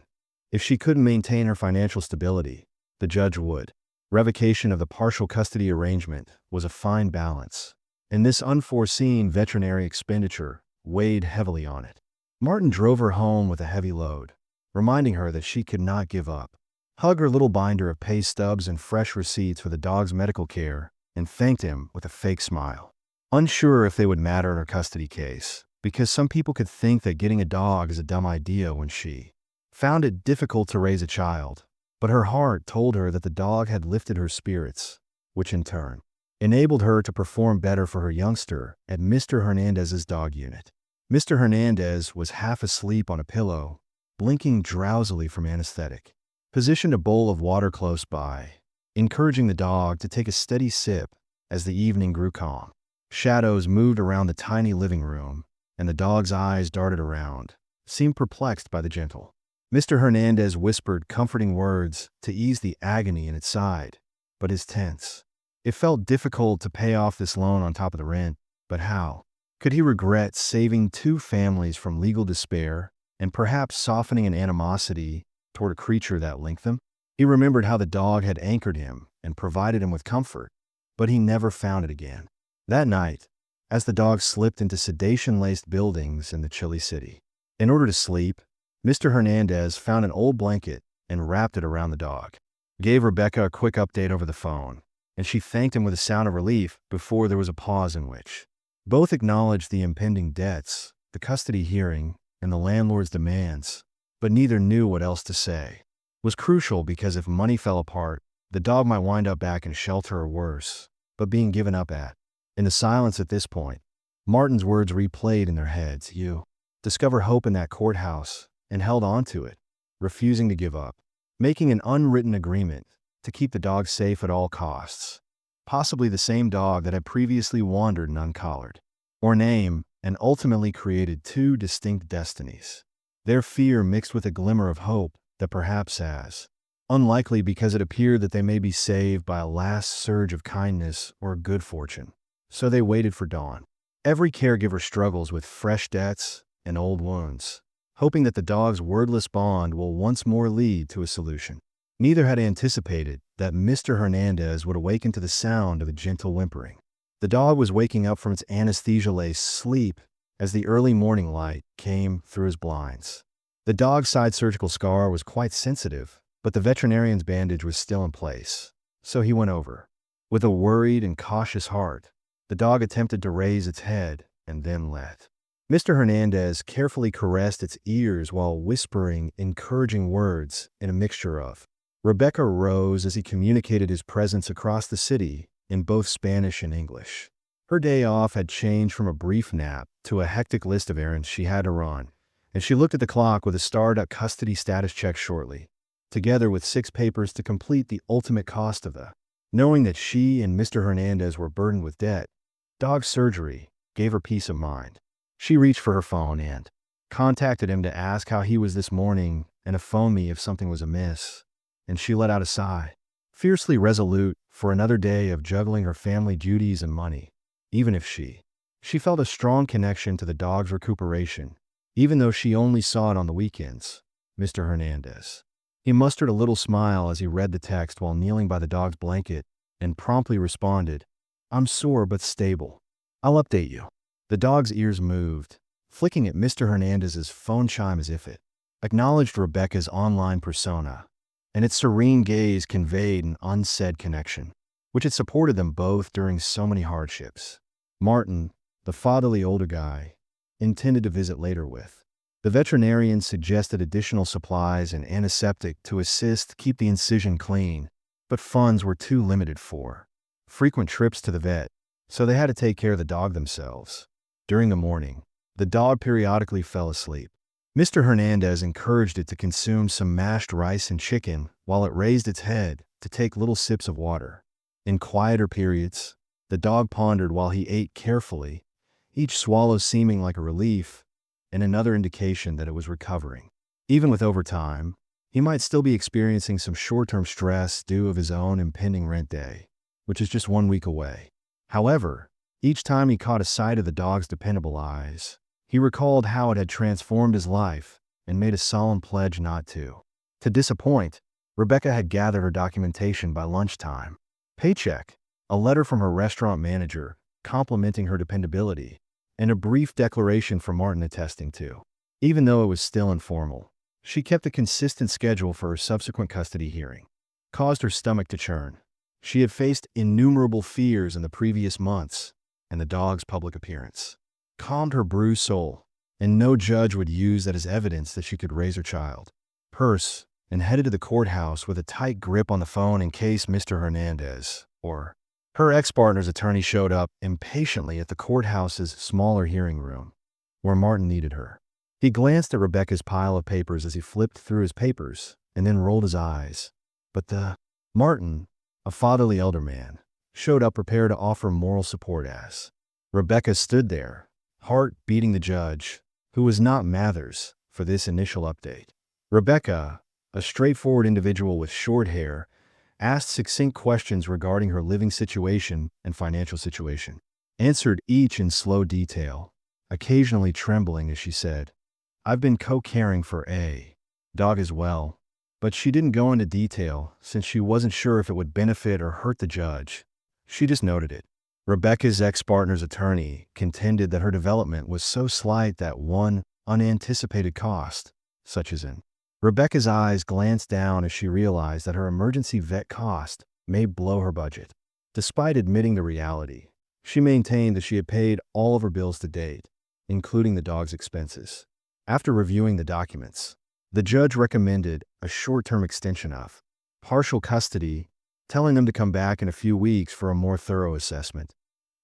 If she couldn't maintain her financial stability, the judge would. Revocation of the partial custody arrangement was a fine balance, and this unforeseen veterinary expenditure weighed heavily on it. Martin drove her home with a heavy load, reminding her that she could not give up. Hug her little binder of pay stubs and fresh receipts for the dog's medical care, and thanked him with a fake smile. Unsure if they would matter in her custody case, because some people could think that getting a dog is a dumb idea when she found it difficult to raise a child, but her heart told her that the dog had lifted her spirits, which in turn enabled her to perform better for her youngster at Mr. Hernandez's dog unit. Mr. Hernandez was half asleep on a pillow, blinking drowsily from anesthetic. Positioned a bowl of water close by, encouraging the dog to take a steady sip as the evening grew calm. Shadows moved around the tiny living room, and the dog's eyes darted around, seemed perplexed by the gentle. Mr. Hernandez whispered comforting words to ease the agony in its side, but his tense. It felt difficult to pay off this loan on top of the rent, but how? Could he regret saving two families from legal despair and perhaps softening an animosity toward a creature that linked them? He remembered how the dog had anchored him and provided him with comfort, but he never found it again. That night, as the dog slipped into sedation-laced buildings in the chilly city, in order to sleep, Mr. Hernandez found an old blanket and wrapped it around the dog. Gave Rebecca a quick update over the phone, and she thanked him with a sound of relief before there was a pause in which both acknowledged the impending debts, the custody hearing, and the landlord's demands, but neither knew what else to say. It was crucial because if money fell apart, the dog might wind up back in shelter or worse, but being given up at. In the silence at this point, Martin's words replayed in their heads. You discover hope in that courthouse and held on to it, refusing to give up, making an unwritten agreement to keep the dog safe at all costs. Possibly the same dog that had previously wandered and uncollared. Or name, and ultimately created two distinct destinies. Their fear mixed with a glimmer of hope that perhaps as unlikely because it appeared that they may be saved by a last surge of kindness or good fortune. So they waited for dawn. Every caregiver struggles with fresh debts and old wounds, hoping that the dog's wordless bond will once more lead to a solution. Neither had anticipated that Mr. Hernandez would awaken to the sound of a gentle whimpering. The dog was waking up from its anesthesia-laced sleep as the early morning light came through his blinds. The dog's side surgical scar was quite sensitive, but the veterinarian's bandage was still in place, so he went over. With a worried and cautious heart, the dog attempted to raise its head and then let Mr. Hernandez carefully caressed its ears while whispering encouraging words in a mixture of. Rebecca rose as he communicated his presence across the city in both Spanish and English. Her day off had changed from a brief nap to a hectic list of errands she had to run, and she looked at the clock with a starred custody status check shortly, together with 6 papers to complete the ultimate cost of the. Knowing that she and Mr. Hernandez were burdened with debt, dog surgery gave her peace of mind. She reached for her phone and contacted him to ask how he was this morning and to phone me if something was amiss. And she let out a sigh, fiercely resolute for another day of juggling her family duties and money. Even if she felt a strong connection to the dog's recuperation, even though she only saw it on the weekends. Mr. Hernandez. He mustered a little smile as he read the text while kneeling by the dog's blanket and promptly responded, "I'm sore but stable. I'll update you." The dog's ears moved, flicking at Mr. Hernandez's phone chime as if it acknowledged Rebecca's online persona, and its serene gaze conveyed an unsaid connection, which had supported them both during so many hardships. Martin, the fatherly older guy, intended to visit later with. The veterinarian suggested additional supplies and antiseptic to assist keep the incision clean, but funds were too limited for frequent trips to the vet, so they had to take care of the dog themselves. During the morning, the dog periodically fell asleep. Mr. Hernandez encouraged it to consume some mashed rice and chicken while it raised its head to take little sips of water. In quieter periods, the dog pondered while he ate carefully, each swallow seeming like a relief and another indication that it was recovering. Even with overtime, he might still be experiencing some short-term stress due of his own impending rent day, which is just 1 week away. However, each time he caught a sight of the dog's dependable eyes, he recalled how it had transformed his life and made a solemn pledge not to disappoint. Rebecca had gathered her documentation by lunchtime. Paycheck, a letter from her restaurant manager complimenting her dependability, and a brief declaration from Martin attesting to. Even though it was still informal, she kept a consistent schedule for her subsequent custody hearing. Caused her stomach to churn. She had faced innumerable fears in the previous months, and the dog's public appearance calmed her bruised soul, and no judge would use that as evidence that she could raise her child. Purse, and headed to the courthouse with a tight grip on the phone in case Mr. Hernandez or her ex-partner's attorney showed up impatiently at the courthouse's smaller hearing room, where Martin needed her. He glanced at Rebecca's pile of papers as he flipped through his papers and then rolled his eyes. But Martin, a fatherly elder man, showed up prepared to offer moral support as Rebecca stood there, heart beating the judge, who was not Mathers, for this initial update. Rebecca, a straightforward individual with short hair, asked succinct questions regarding her living situation and financial situation, answered each in slow detail, occasionally trembling as she said, "I've been co-caring for a dog as well," but she didn't go into detail since she wasn't sure if it would benefit or hurt the judge. She just noted it. Rebecca's ex-partner's attorney contended that her development was so slight that one unanticipated cost, such as in Rebecca's eyes glanced down as she realized that her emergency vet cost may blow her budget. Despite admitting the reality, she maintained that she had paid all of her bills to date, including the dog's expenses. After reviewing the documents, the judge recommended a short-term extension of partial custody, telling them to come back in a few weeks for a more thorough assessment.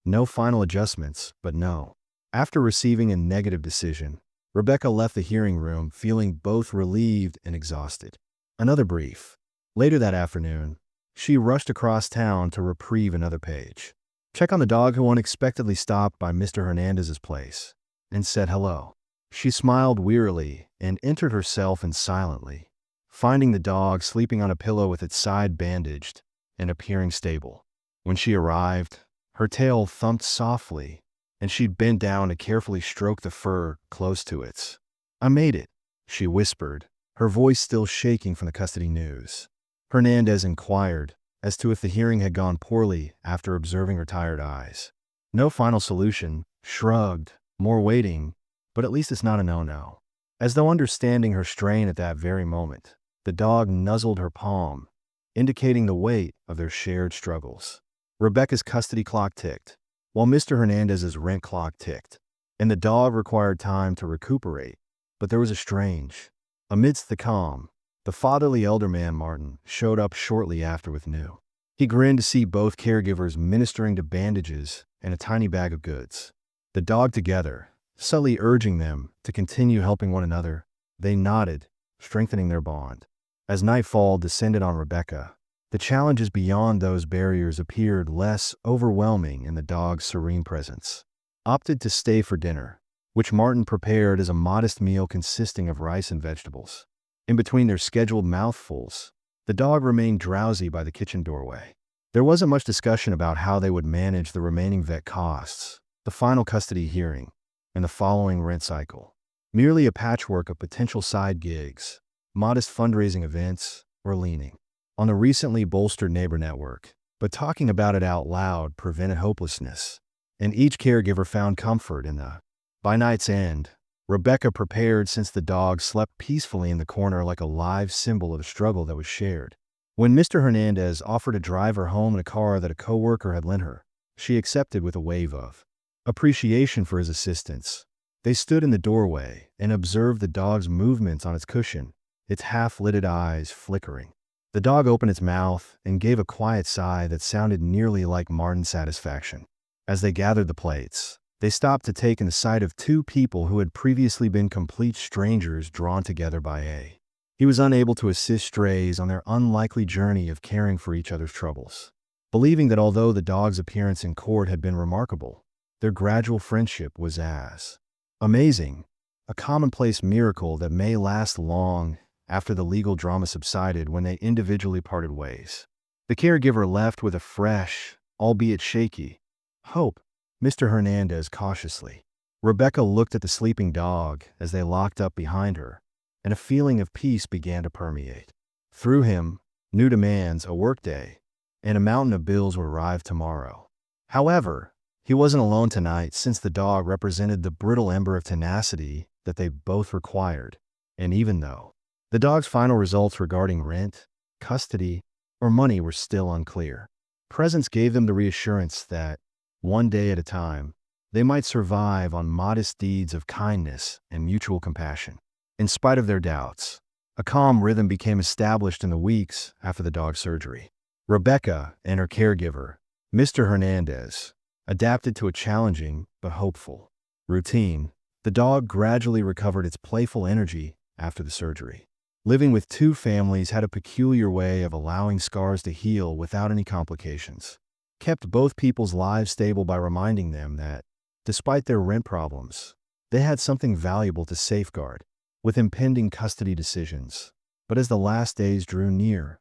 No final adjustments, but no. After receiving a negative decision, Rebecca left the hearing room feeling both relieved and exhausted. Another brief. Later that afternoon, she rushed across town to reprieve another page. Check on the dog who unexpectedly stopped by Mr. Hernandez's place. and said hello. She smiled wearily and entered herself in silently, finding the dog sleeping on a pillow with its side bandaged and appearing stable. When she arrived, her tail thumped softly, and she bent down to carefully stroke the fur close to its. "I made it," she whispered, her voice still shaking from the custody news. Hernandez inquired as to if the hearing had gone poorly after observing her tired eyes. "No final solution," shrugged, "more waiting, but at least it's not a no-no." As though understanding her strain at that very moment, the dog nuzzled her palm, indicating the weight of their shared struggles. Rebecca's custody clock ticked, while Mr. Hernandez's rent clock ticked, and the dog required time to recuperate. But there was a strange. Amidst the calm, the fatherly elder man, Martin, showed up shortly after with new. He grinned to see both caregivers ministering to bandages and a tiny bag of goods. The dog together, subtly urging them to continue helping one another, they nodded, strengthening their bond. As nightfall descended on Rebecca, the challenges beyond those barriers appeared less overwhelming in the dog's serene presence. Opted to stay for dinner, which Martin prepared as a modest meal consisting of rice and vegetables. In between their scheduled mouthfuls, the dog remained drowsy by the kitchen doorway. There wasn't much discussion about how they would manage the remaining vet costs, the final custody hearing, and the following rent cycle. Merely a patchwork of potential side gigs, modest fundraising events, or leaning on the recently bolstered neighbor network. But talking about it out loud prevented hopelessness, and each caregiver found comfort in the. By night's end, Rebecca prepared since the dog slept peacefully in the corner like a live symbol of the struggle that was shared. When Mr. Hernandez offered to drive her home in a car that a coworker had lent her, she accepted with a wave of appreciation for his assistance. They stood in the doorway and observed the dog's movements on its cushion, its half-lidded eyes flickering. The dog opened its mouth and gave a quiet sigh that sounded nearly like Martin's satisfaction. As they gathered the plates, they stopped to take in the sight of two people who had previously been complete strangers drawn together by a. He was unable to assist strays on their unlikely journey of caring for each other's troubles. Believing that although the dog's appearance in court had been remarkable, their gradual friendship was as amazing, a commonplace miracle that may last long after the legal drama subsided when they individually parted ways. The caregiver left with a fresh, albeit shaky, hope. Mr. Hernandez cautiously. Rebecca looked at the sleeping dog as they locked up behind her, and a feeling of peace began to permeate. Through him, new demands, a workday, and a mountain of bills would arrive tomorrow. However, he wasn't alone tonight, since the dog represented the brittle ember of tenacity that they both required. And even though the dog's final results regarding rent, custody, or money were still unclear, presence gave them the reassurance that, one day at a time, they might survive on modest deeds of kindness and mutual compassion. In spite of their doubts, a calm rhythm became established in the weeks after the dog's surgery. Rebecca and her caregiver, Mr. Hernandez, adapted to a challenging but hopeful routine. The dog gradually recovered its playful energy after the surgery. Living with two families had a peculiar way of allowing scars to heal without any complications. Kept both people's lives stable by reminding them that, despite their rent problems, they had something valuable to safeguard with impending custody decisions. But as the last days drew near,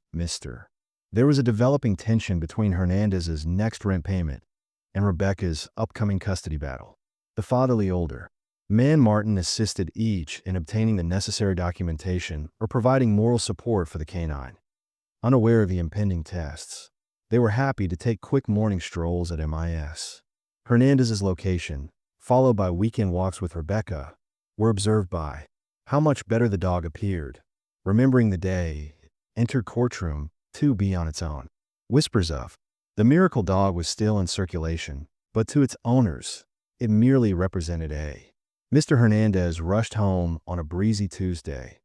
there was a developing tension between Hernandez's next rent payment and Rebecca's upcoming custody battle. The fatherly older man, Martin, assisted each in obtaining the necessary documentation or providing moral support for the canine. Unaware of the impending tests, they were happy to take quick morning strolls at MIS. Hernandez's location, followed by weekend walks with Rebecca, were observed by how much better the dog appeared. Remembering the day, entered Courtroom to be on its own. Whispers of the miracle dog was still in circulation, but to its owners, it merely represented a. Mr. Hernandez rushed home on a breezy Tuesday,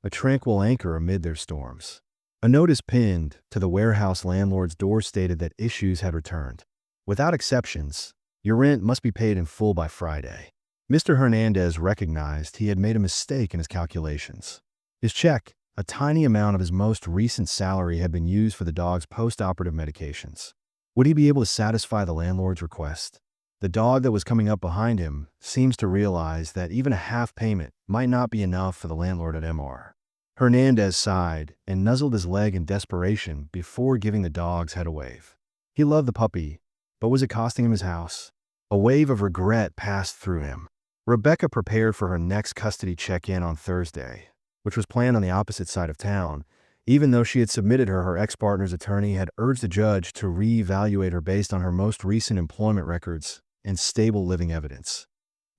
a tranquil anchor amid their storms. A notice pinned to the warehouse landlord's door stated that issues had returned. Without exceptions, your rent must be paid in full by Friday. Mr. Hernandez recognized he had made a mistake in his calculations. His check, a tiny amount of his most recent salary, had been used for the dog's post-operative medications. Would he be able to satisfy the landlord's request? The dog that was coming up behind him seems to realize that even a half payment might not be enough for the landlord at MR. Hernandez sighed and nuzzled his leg in desperation before giving the dog's head a wave. He loved the puppy, but was it costing him his house? A wave of regret passed through him. Rebecca prepared for her next custody check-in on Thursday, which was planned on the opposite side of town. Even though she had submitted her ex-partner's attorney had urged the judge to reevaluate her based on her most recent employment records and stable living evidence.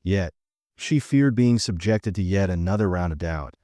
Yet, she feared being subjected to yet another round of doubt.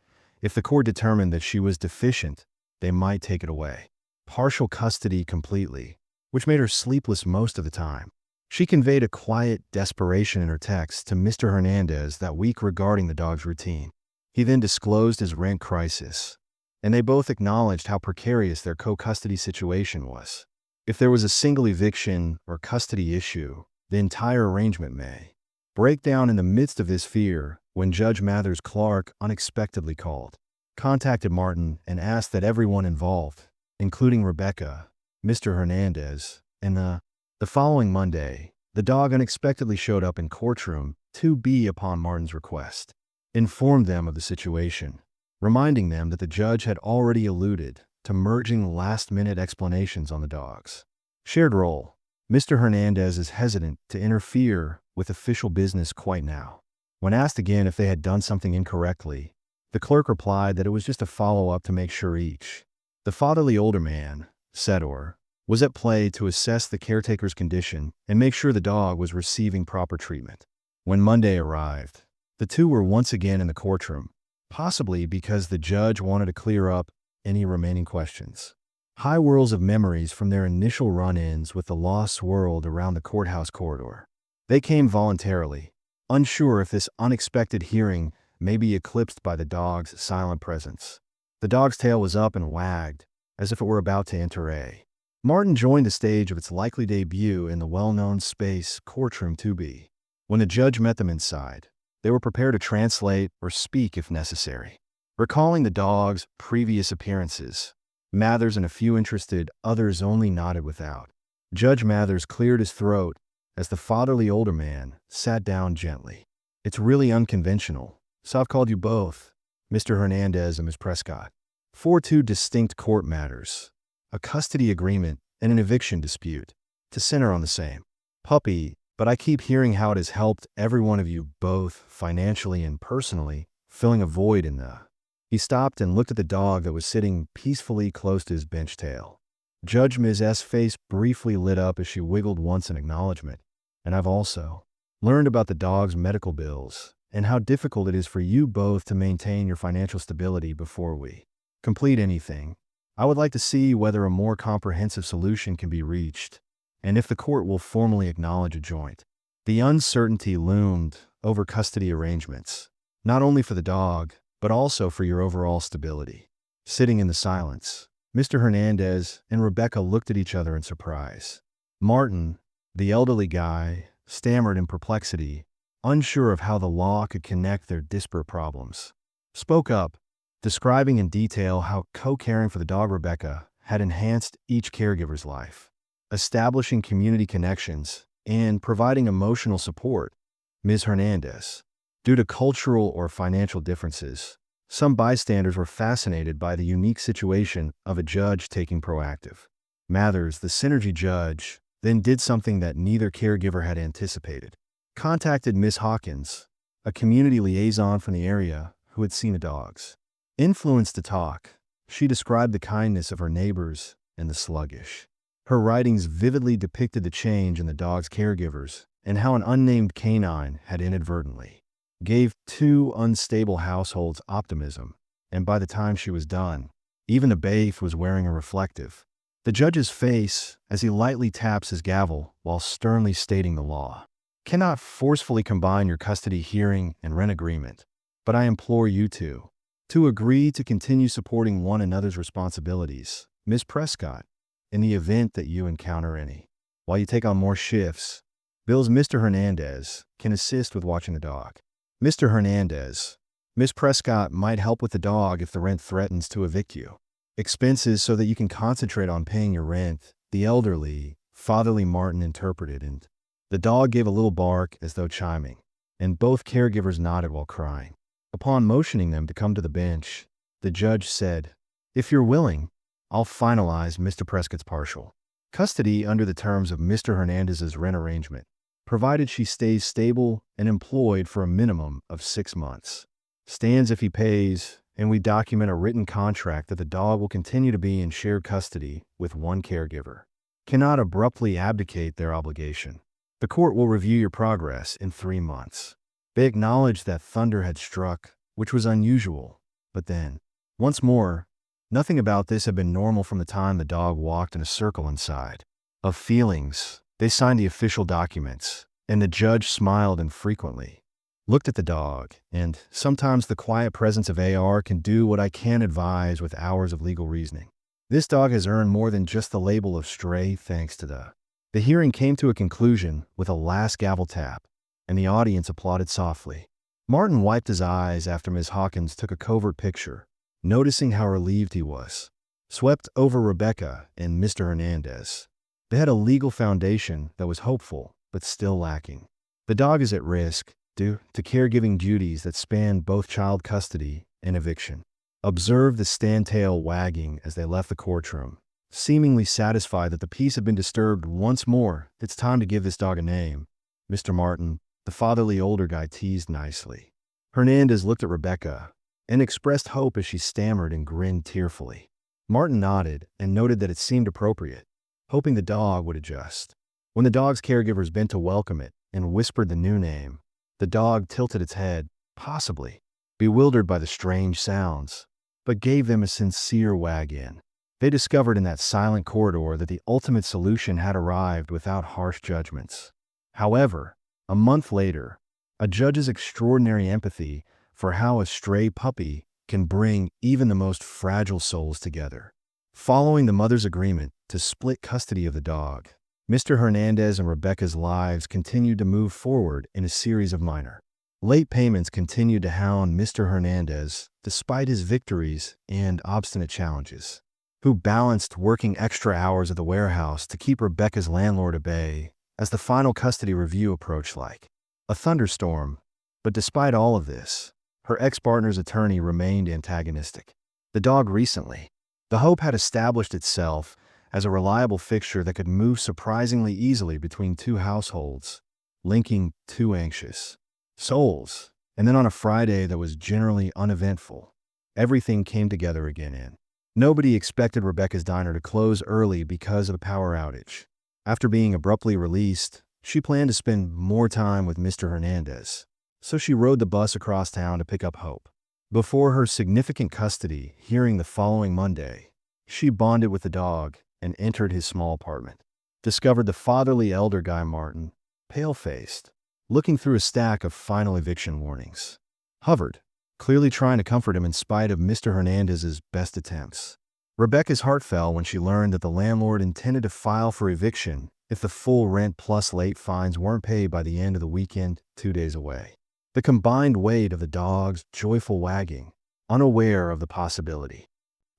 If the court determined that she was deficient, they might take it away. Partial custody completely, which made her sleepless most of the time. She conveyed a quiet desperation in her text to Mr. Hernandez that week regarding the dog's routine. He then disclosed his rent crisis, and they both acknowledged how precarious their co-custody situation was. If there was a single eviction or custody issue, the entire arrangement may break down in the midst of this fear when Judge Mathers Clark unexpectedly called, contacted Martin, and asked that everyone involved, including Rebecca, Mr. Hernandez, and the following Monday, the dog unexpectedly showed up in Courtroom 2B upon Martin's request, informed them of the situation, reminding them that the judge had already alluded to merging last-minute explanations on the dog's shared role. Mr. Hernandez is hesitant to interfere with official business quite now. When asked again if they had done something incorrectly, the clerk replied that it was just a follow-up to make sure the fatherly older man, Sedor, was at play to assess the caretaker's condition and make sure the dog was receiving proper treatment. When Monday arrived, the two were once again in the courtroom, possibly because the judge wanted to clear up any remaining questions. High whirls of memories from their initial run-ins with the law swirled around the courthouse corridor. They came voluntarily, unsure if this unexpected hearing may be eclipsed by the dog's silent presence. The dog's tail was up and wagged, as if it were about to enter a. Martin joined the stage of its likely debut in the well-known space Courtroom 2B. When the judge met them inside, they were prepared to translate or speak if necessary. Recalling the dog's previous appearances, Mathers and a few interested others only nodded without. Judge Mathers cleared his throat as the fatherly older man sat down gently. "It's really unconventional, so I've called you both, Mr. Hernandez and Ms. Prescott, for two distinct court matters, a custody agreement and an eviction dispute, to center on the same puppy, but I keep hearing how it has helped every one of you both financially and personally, filling a void in the." He stopped and looked at the dog that was sitting peacefully close to his bench tail. Judge Ms. S.'s face briefly lit up as she wiggled once in acknowledgement. "And I've also learned about the dog's medical bills and how difficult it is for you both to maintain your financial stability before we complete anything. I would like to see whether a more comprehensive solution can be reached, and if the court will formally acknowledge a joint." The uncertainty loomed over custody arrangements, not only for the dog, but also for your overall stability. Sitting in the silence, Mr. Hernandez and Rebecca looked at each other in surprise. Martin, the elderly guy, stammered in perplexity, unsure of how the law could connect their disparate problems. Spoke up, describing in detail how co-caring for the dog Rebecca had enhanced each caregiver's life, establishing community connections, and providing emotional support. Ms. Hernandez. Due to cultural or financial differences, some bystanders were fascinated by the unique situation of a judge taking proactive. Mathers, the synergy judge, then did something that neither caregiver had anticipated. Contacted Miss Hawkins, a community liaison from the area who had seen the dogs. Influenced to talk, she described the kindness of her neighbors and the sluggish. Her writings vividly depicted the change in the dog's caregivers and how an unnamed canine had inadvertently gave two unstable households optimism, and by the time she was done, even the baif was wearing a reflective. The judge's face as he lightly taps his gavel while sternly stating the law. "Cannot forcefully combine your custody hearing and rent agreement, but I implore you to agree to continue supporting one another's responsibilities, Ms. Prescott, in the event that you encounter any. While you take on more shifts, Bill's Mr. Hernandez can assist with watching the dog. Mr. Hernandez, Ms. Prescott might help with the dog if the rent threatens to evict you. Expenses so that you can concentrate on paying your rent," the elderly, fatherly Martin interpreted, and The dog gave a little bark as though chiming, and both caregivers nodded while crying. Upon motioning them to come to the bench, the judge said, "If you're willing, I'll finalize Mr. Prescott's partial custody under the terms of Mr. Hernandez's rent arrangement, provided she stays stable and employed for a minimum of 6 months. Stands if he pays, and we document a written contract that the dog will continue to be in shared custody with one caregiver. Cannot abruptly abdicate their obligation. The court will review your progress in 3 months." They acknowledged that thunder had struck, which was unusual, but then, once more, nothing about this had been normal from the time the dog walked in a circle inside. Of feelings, they signed the official documents, and the judge smiled infrequently, looked at the dog, and sometimes the quiet presence of AR can do what I can't advise with hours of legal reasoning. This dog has earned more than just the label of stray thanks to The hearing came to a conclusion with a last gavel tap, and the audience applauded softly. Martin wiped his eyes after Ms. Hawkins took a covert picture, noticing how relieved he was. Swept over Rebecca and Mr. Hernandez. They had a legal foundation that was hopeful, but still lacking. The dog is at risk due to caregiving duties that span both child custody and eviction. Observed the stand-tail wagging as they left the courtroom. Seemingly satisfied that the peace had been disturbed once more, "It's time to give this dog a name, Mr. Martin," the fatherly older guy teased nicely. Hernandez looked at Rebecca and expressed hope as she stammered and grinned tearfully. Martin nodded and noted that it seemed appropriate, hoping the dog would adjust. When the dog's caregivers bent to welcome it and whispered the new name, the dog tilted its head, possibly bewildered by the strange sounds, but gave them a sincere wag in. They discovered in that silent corridor that the ultimate solution had arrived without harsh judgments. However, a month later, a judge's extraordinary empathy for how a stray puppy can bring even the most fragile souls together. Following the mother's agreement to split custody of the dog, Mr. Hernandez and Rebecca's lives continued to move forward in a series of minor. Late payments continued to hound Mr. Hernandez despite his victories and obstinate challenges, who balanced working extra hours at the warehouse to keep Rebecca's landlord at bay as the final custody review approached like a thunderstorm. But despite all of this, her ex-partner's attorney remained antagonistic. The dog recently, the hope had established itself as a reliable fixture that could move surprisingly easily between two households, linking two anxious souls. And then on a Friday that was generally uneventful, everything came together again. Nobody expected Rebecca's diner to close early because of a power outage. After being abruptly released, she planned to spend more time with Mr. Hernandez, so she rode the bus across town to pick up Hope. Before her significant custody hearing the following Monday, she bonded with the dog and entered his small apartment. Discovered the fatherly elder guy Martin, pale-faced, looking through a stack of final eviction warnings. Hovered, clearly trying to comfort him in spite of Mr. Hernandez's best attempts. Rebecca's heart fell when she learned that the landlord intended to file for eviction if the full rent plus late fines weren't paid by the end of the weekend 2 days away. The combined weight of the dog's joyful wagging, unaware of the possibility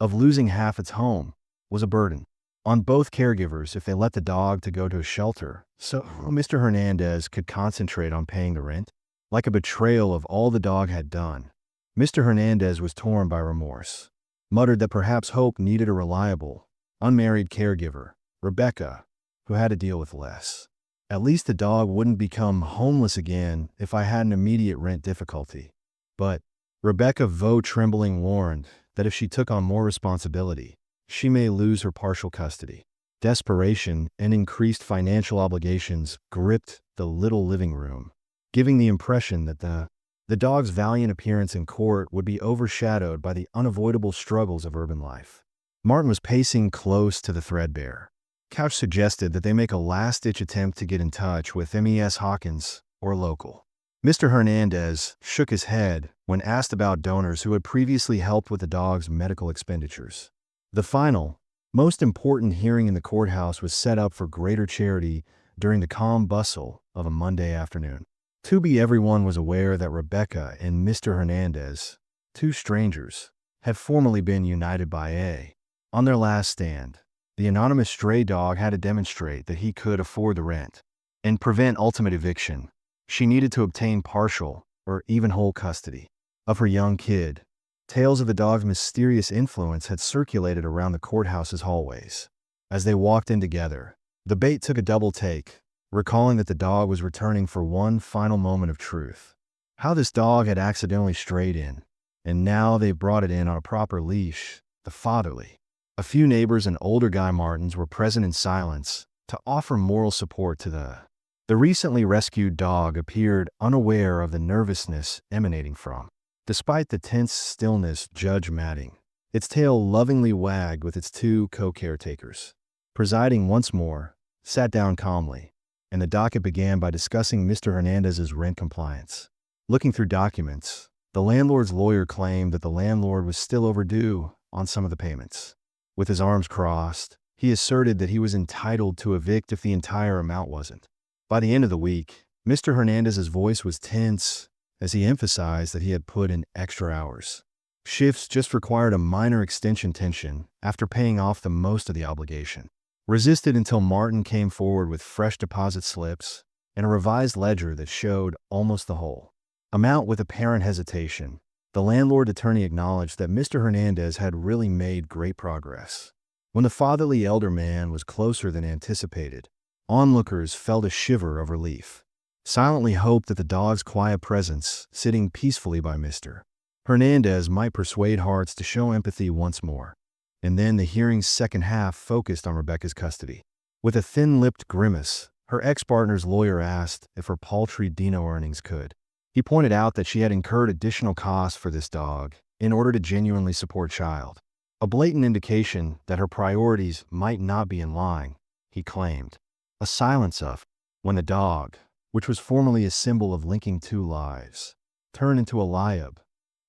of losing half its home, was a burden on both caregivers if they let the dog to go to a shelter, so Mr. Hernandez could concentrate on paying the rent. Like a betrayal of all the dog had done, Mr. Hernandez was torn by remorse. Muttered that perhaps Hope needed a reliable, unmarried caregiver, Rebecca, who had to deal with less. At least the dog wouldn't become homeless again if I had an immediate rent difficulty. But Rebecca Vo trembling warned that if she took on more responsibility, she may lose her partial custody. Desperation and increased financial obligations gripped the little living room, giving the impression that the dog's valiant appearance in court would be overshadowed by the unavoidable struggles of urban life. Martin was pacing close to the threadbare. Couch suggested that they make a last-ditch attempt to get in touch with Ms. Hawkins or local. Mr. Hernandez shook his head when asked about donors who had previously helped with the dog's medical expenditures. The final, most important hearing in the courthouse was set up for greater charity during the calm bustle of a Monday afternoon. To be everyone was aware that Rebecca and Mr. Hernandez, two strangers, had formerly been united by A. On their last stand, the anonymous stray dog had to demonstrate that he could afford the rent. and prevent ultimate eviction, she needed to obtain partial or even whole custody of her young kid. Tales of the dog's mysterious influence had circulated around the courthouse's hallways. As they walked in together, the bait took a double take, recalling that the dog was returning for one final moment of truth. How this dog had accidentally strayed in, and now they brought it in on a proper leash, the fatherly. A few neighbors and older Guy Martins were present in silence to offer moral support to the recently rescued dog appeared unaware of the nervousness emanating from. Despite the tense stillness, Judge Matting, its tail lovingly wagged with its two co-caretakers. Presiding once more, sat down calmly, and the docket began by discussing Mr. Hernandez's rent compliance. Looking through documents, the landlord's lawyer claimed that the landlord was still overdue on some of the payments. With his arms crossed, he asserted that he was entitled to evict if the entire amount wasn't. By the end of the week, Mr. Hernandez's voice was tense as he emphasized that he had put in extra hours. Shifts just required a minor extension tension after paying off the most of the obligation. Resisted until Martin came forward with fresh deposit slips and a revised ledger that showed almost the whole amount. With apparent hesitation, the landlord attorney acknowledged that Mr. Hernandez had really made great progress. When the fatherly elder man was closer than anticipated, onlookers felt a shiver of relief, silently hoped that the dog's quiet presence, sitting peacefully by Mr. Hernandez, might persuade hearts to show empathy once more. And then the hearing's second half focused on Rebecca's custody. With a thin-lipped grimace, her ex-partner's lawyer asked if her paltry Dino earnings could. He pointed out that she had incurred additional costs for this dog in order to genuinely support child. A blatant indication that her priorities might not be in line, he claimed. A silence of when the dog, which was formerly a symbol of linking two lives, turned into a liab.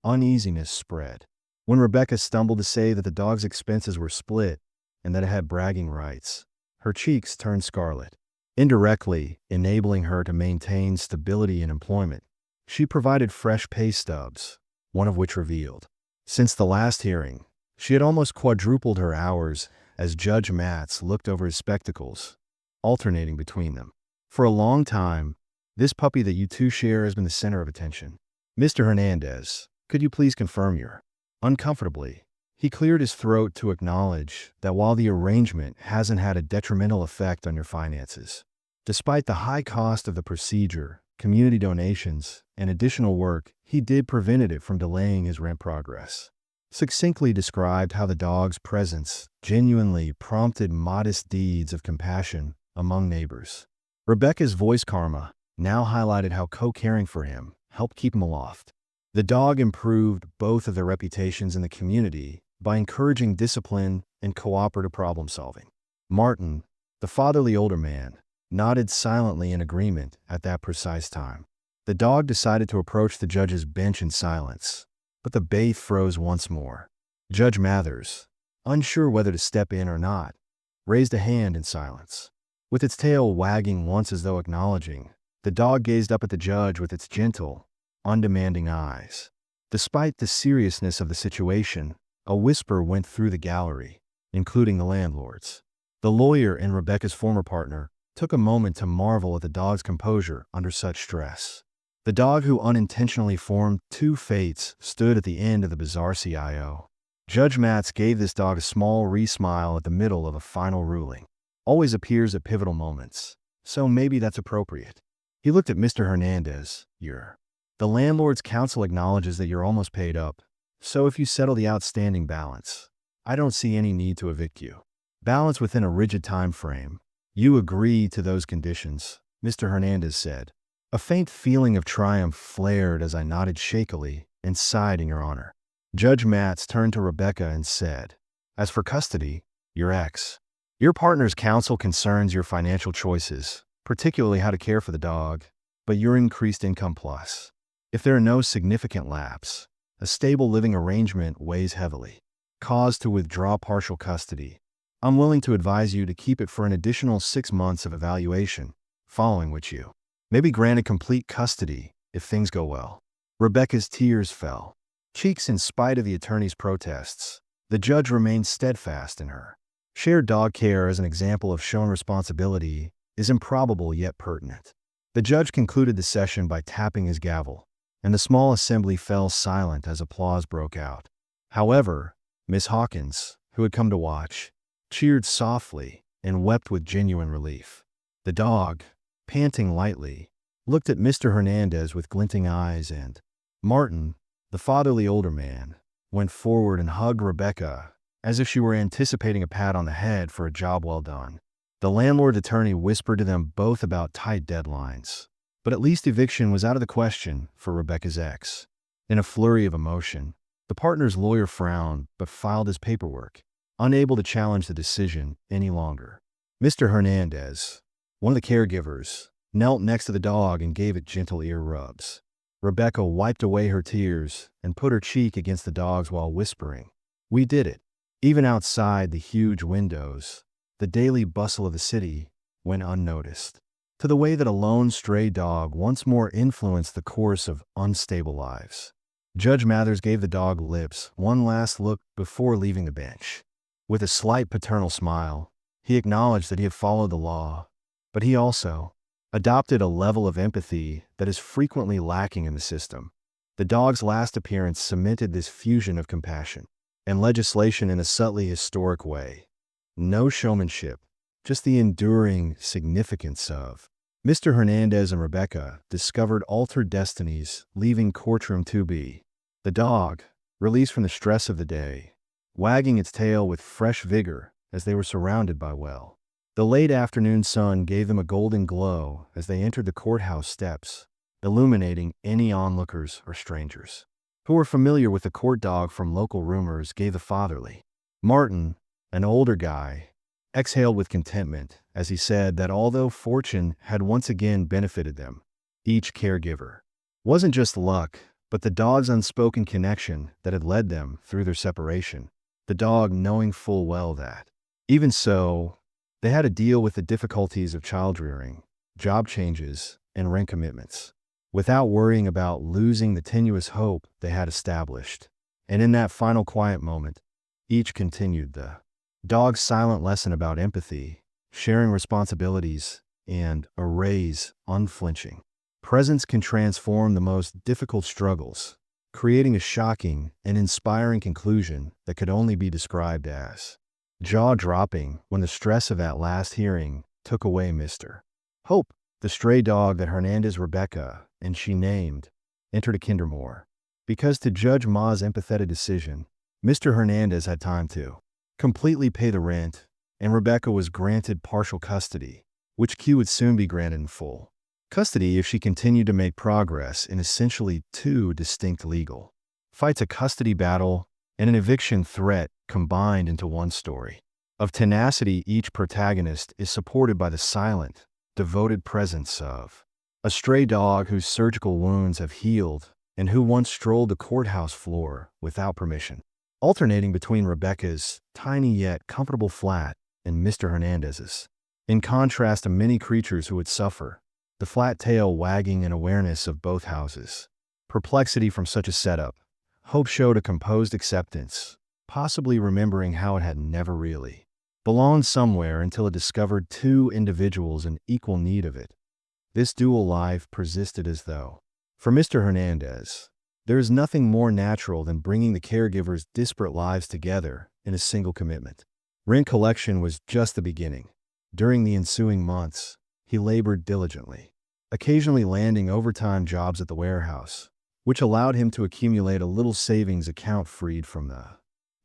Uneasiness spread. When Rebecca stumbled to say that the dog's expenses were split and that it had bragging rights, her cheeks turned scarlet, indirectly enabling her to maintain stability in employment. She provided fresh pay stubs, one of which revealed, since the last hearing, she had almost quadrupled her hours as Judge Matz looked over his spectacles, alternating between them. For a long time, this puppy that you two share has been the center of attention. Mr. Hernandez, could you please confirm your... Uncomfortably, he cleared his throat to acknowledge that while the arrangement hasn't had a detrimental effect on your finances, despite the high cost of the procedure, community donations, and additional work, he did prevent it from delaying his rent progress. Succinctly described how the dog's presence genuinely prompted modest deeds of compassion among neighbors. Rebecca's voice karma now highlighted how co-caring for him helped keep him aloft. The dog improved both of their reputations in the community by encouraging discipline and cooperative problem-solving. Martin, the fatherly older man, nodded silently in agreement at that precise time. The dog decided to approach the judge's bench in silence, but the bay froze once more. Judge Mathers, unsure whether to step in or not, raised a hand in silence. With its tail wagging once as though acknowledging, the dog gazed up at the judge with its gentle, undemanding eyes. Despite the seriousness of the situation, a whisper went through the gallery, including the landlords. The lawyer and Rebecca's former partner took a moment to marvel at the dog's composure under such stress. The dog who unintentionally formed two fates stood at the end of the bizarre CIO. Judge Matz gave this dog a small re-smile at the middle of a final ruling. Always appears at pivotal moments, so maybe that's appropriate. He looked at Mr. Hernandez. The landlord's counsel acknowledges that you're almost paid up, so if you settle the outstanding balance, I don't see any need to evict you. Balance within a rigid time frame. You agree to those conditions, Mr. Hernandez said. A faint feeling of triumph flared as I nodded shakily and sighed in your honor. Judge Matz turned to Rebecca and said, as for custody, your partner's counsel concerns your financial choices, particularly how to care for the dog, but your increased income plus. If there are no significant lapse, a stable living arrangement weighs heavily. Cause to withdraw partial custody. I'm willing to advise you to keep it for an additional 6 months of evaluation, following which you may be granted complete custody if things go well. Rebecca's tears fell. Cheeks in spite of the attorney's protests, the judge remained steadfast in her. Shared dog care as an example of shown responsibility is improbable yet pertinent. The judge concluded the session by tapping his gavel, and the small assembly fell silent as applause broke out. However, Miss Hawkins, who had come to watch, cheered softly and wept with genuine relief. The dog, panting lightly, looked at Mr. Hernandez with glinting eyes, and Martin, the fatherly older man, went forward and hugged Rebecca as if she were anticipating a pat on the head for a job well done. The landlord's attorney whispered to them both about tight deadlines, but at least eviction was out of the question for Rebecca's ex. In a flurry of emotion, the partner's lawyer frowned but filed his paperwork, unable to challenge the decision any longer. Mr. Hernandez, one of the caregivers, knelt next to the dog and gave it gentle ear rubs. Rebecca wiped away her tears and put her cheek against the dog's while whispering, "We did it." Even outside the huge windows, the daily bustle of the city went unnoticed, to the way that a lone stray dog once more influenced the course of unstable lives. Judge Mathers gave the dog lips one last look before leaving the bench. With a slight paternal smile, he acknowledged that he had followed the law, but he also adopted a level of empathy that is frequently lacking in the system. The dog's last appearance cemented this fusion of compassion and legislation in a subtly historic way. No showmanship, just the enduring significance of. Mr. Hernandez and Rebecca discovered altered destinies, leaving Courtroom 2B. The dog, released from the stress of the day, wagging its tail with fresh vigor as they were surrounded by the late afternoon sun gave them a golden glow as they entered the courthouse steps, illuminating any onlookers or strangers who were familiar with the court dog from local rumors. Gave the fatherly Martin, an older guy, exhaled with contentment as he said that although fortune had once again benefited them, each caregiver wasn't just luck, but the dog's unspoken connection that had led them through their separation, the dog knowing full well that, even so, they had to deal with the difficulties of child-rearing, job changes, and rent commitments, without worrying about losing the tenuous hope they had established. And in that final quiet moment, each continued the dog's silent lesson about empathy, sharing responsibilities, and Array's unflinching presence can transform the most difficult struggles, creating a shocking and inspiring conclusion that could only be described as jaw-dropping when the stress of that last hearing took away Mr. Hope, the stray dog that Hernandez Rebecca, and she named, entered a Kindermore. Because to Judge Ma's empathetic decision, Mr. Hernandez had time to completely pay the rent, and Rebecca was granted partial custody, which Q would soon be granted in full custody if she continued to make progress in essentially two distinct legal fights: a custody battle and an eviction threat combined into one story of tenacity. Each protagonist is supported by the silent, devoted presence of a stray dog whose surgical wounds have healed and who once strolled the courthouse floor without permission, alternating between Rebecca's tiny yet comfortable flat and Mr. Hernandez's. In contrast to many creatures who would suffer, the flat tail wagging in awareness of both houses' perplexity from such a setup, Hope showed a composed acceptance, possibly remembering how it had never really belonged somewhere until it discovered two individuals in equal need of it. This dual life persisted as though, for Mr. Hernandez, there is nothing more natural than bringing the caregivers' disparate lives together in a single commitment. Rent collection was just the beginning. During the ensuing months, he labored diligently, occasionally landing overtime jobs at the warehouse, which allowed him to accumulate a little savings account freed from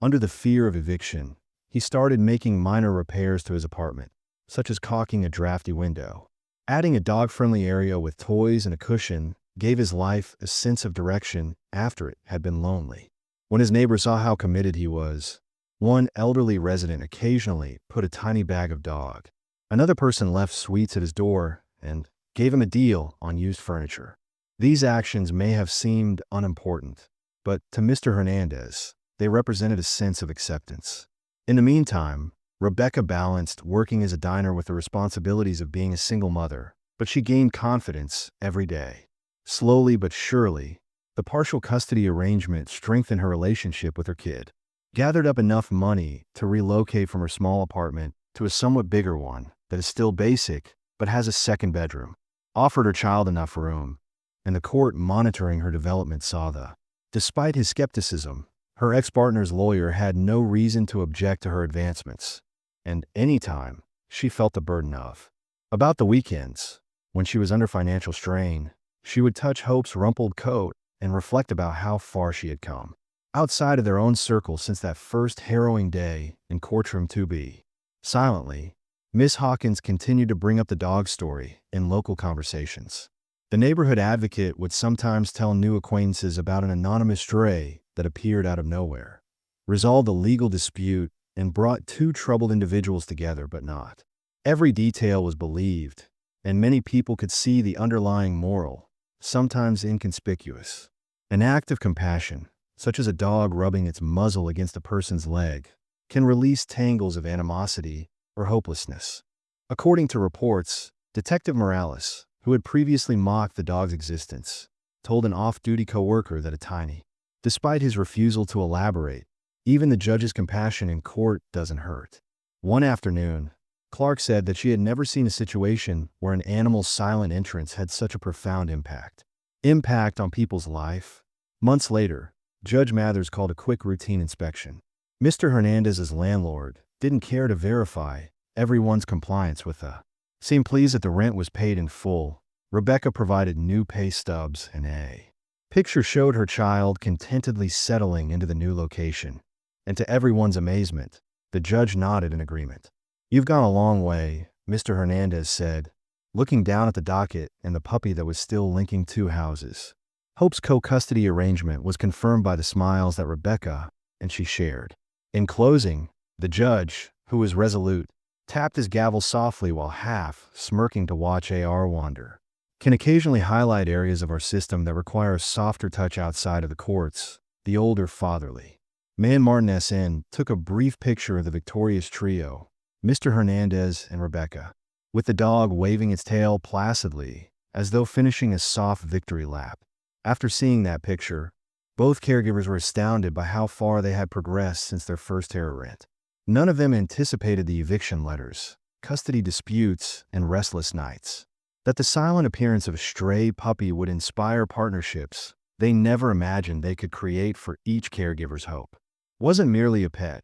under the fear of eviction. He started making minor repairs to his apartment, such as caulking a drafty window. Adding a dog-friendly area with toys and a cushion gave his life a sense of direction after it had been lonely. When his neighbors saw how committed he was, one elderly resident occasionally put a tiny bag of dog. Another person left sweets at his door and gave him a deal on used furniture. These actions may have seemed unimportant, but to Mr. Hernandez, they represented a sense of acceptance. In the meantime, Rebecca balanced working as a diner with the responsibilities of being a single mother, but she gained confidence every day. Slowly but surely, the partial custody arrangement strengthened her relationship with her kid, gathered up enough money to relocate from her small apartment to a somewhat bigger one that is still basic but has a second bedroom. Offered her child enough room, and the court monitoring her development saw the. Despite his skepticism, her ex-partner's lawyer had no reason to object to her advancements. And anytime, she felt the burden of. About the weekends, when she was under financial strain, she would touch Hope's rumpled coat and reflect about how far she had come. Outside of their own circle since that first harrowing day in Courtroom 2B. Silently, Miss Hawkins continued to bring up the dog story in local conversations. The neighborhood advocate would sometimes tell new acquaintances about an anonymous stray that appeared out of nowhere, resolved a legal dispute, and brought two troubled individuals together, but not. Every detail was believed, and many people could see the underlying moral, sometimes inconspicuous. An act of compassion, such as a dog rubbing its muzzle against a person's leg, can release tangles of animosity or hopelessness. According to reports, Detective Morales, who had previously mocked the dog's existence, told an off-duty coworker that a tiny. Despite his refusal to elaborate, even the judge's compassion in court doesn't hurt. One afternoon, Clark said that she had never seen a situation where an animal's silent entrance had such a profound impact. Impact on people's life. Months later, Judge Mathers called a quick routine inspection. Mr. Hernandez's landlord didn't care to verify everyone's compliance with the. Seemed pleased that the rent was paid in full. Rebecca provided new pay stubs and a picture showed her child contentedly settling into the new location. And to everyone's amazement, the judge nodded in agreement. "You've gone a long way," Mr. Hernandez said, looking down at the docket and the puppy that was still linking two houses. Hope's co-custody arrangement was confirmed by the smiles that Rebecca and she shared. In closing, the judge, who was resolute, tapped his gavel softly while half smirking to watch AR wander. Can occasionally highlight areas of our system that require a softer touch outside of the courts, the older fatherly. Man Martin S.N. took a brief picture of the victorious trio, Mr. Hernandez and Rebecca, with the dog waving its tail placidly, as though finishing a soft victory lap. After seeing that picture, both caregivers were astounded by how far they had progressed since their first terror rent. None of them anticipated the eviction letters, custody disputes, and restless nights. That the silent appearance of a stray puppy would inspire partnerships they never imagined they could create for each caregiver's hope. Wasn't merely a pet.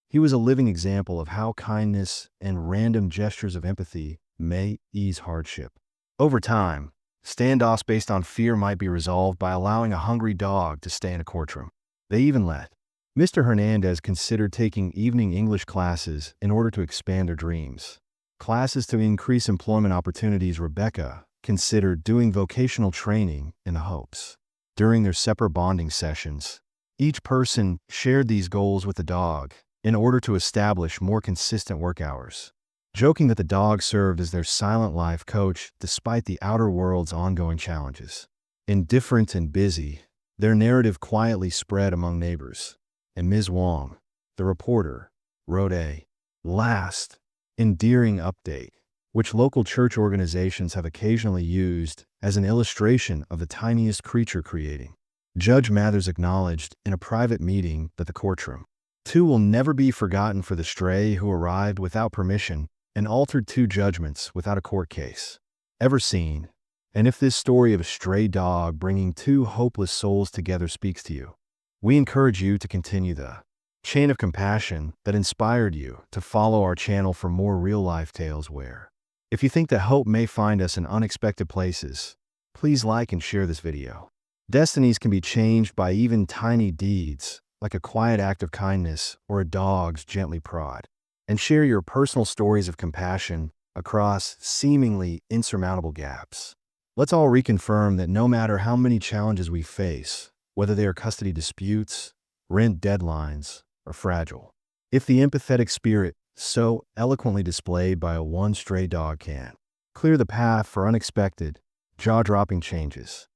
He was a living example of how kindness and random gestures of empathy may ease hardship. Over time, standoffs based on fear might be resolved by allowing a hungry dog to stay in a courtroom. They even let Mr. Hernandez consider taking evening English classes in order to expand their dreams. Classes to increase employment opportunities. Rebecca considered doing vocational training in the hopes. During their separate bonding sessions, each person shared these goals with the dog in order to establish more consistent work hours, joking that the dog served as their silent life coach despite the outer world's ongoing challenges. Indifferent and busy, their narrative quietly spread among neighbors, and Ms. Wong, the reporter, wrote a last, endearing update, which local church organizations have occasionally used as an illustration of the tiniest creature creating. Judge Mathers acknowledged in a private meeting that the courtroom two will never be forgotten for the stray who arrived without permission and altered two judgments without a court case ever seen. And if this story of a stray dog bringing two hopeless souls together speaks to you, we encourage you to continue the chain of compassion that inspired you to follow our channel for more real-life tales where, if you think that hope may find us in unexpected places, please like and share this video. Destinies can be changed by even tiny deeds, like a quiet act of kindness or a dog's gently prod. And share your personal stories of compassion across seemingly insurmountable gaps. Let's all reconfirm that no matter how many challenges we face, whether they are custody disputes, rent deadlines, or fragile, if the empathetic spirit so eloquently displayed by a one stray dog can clear the path for unexpected, jaw-dropping changes,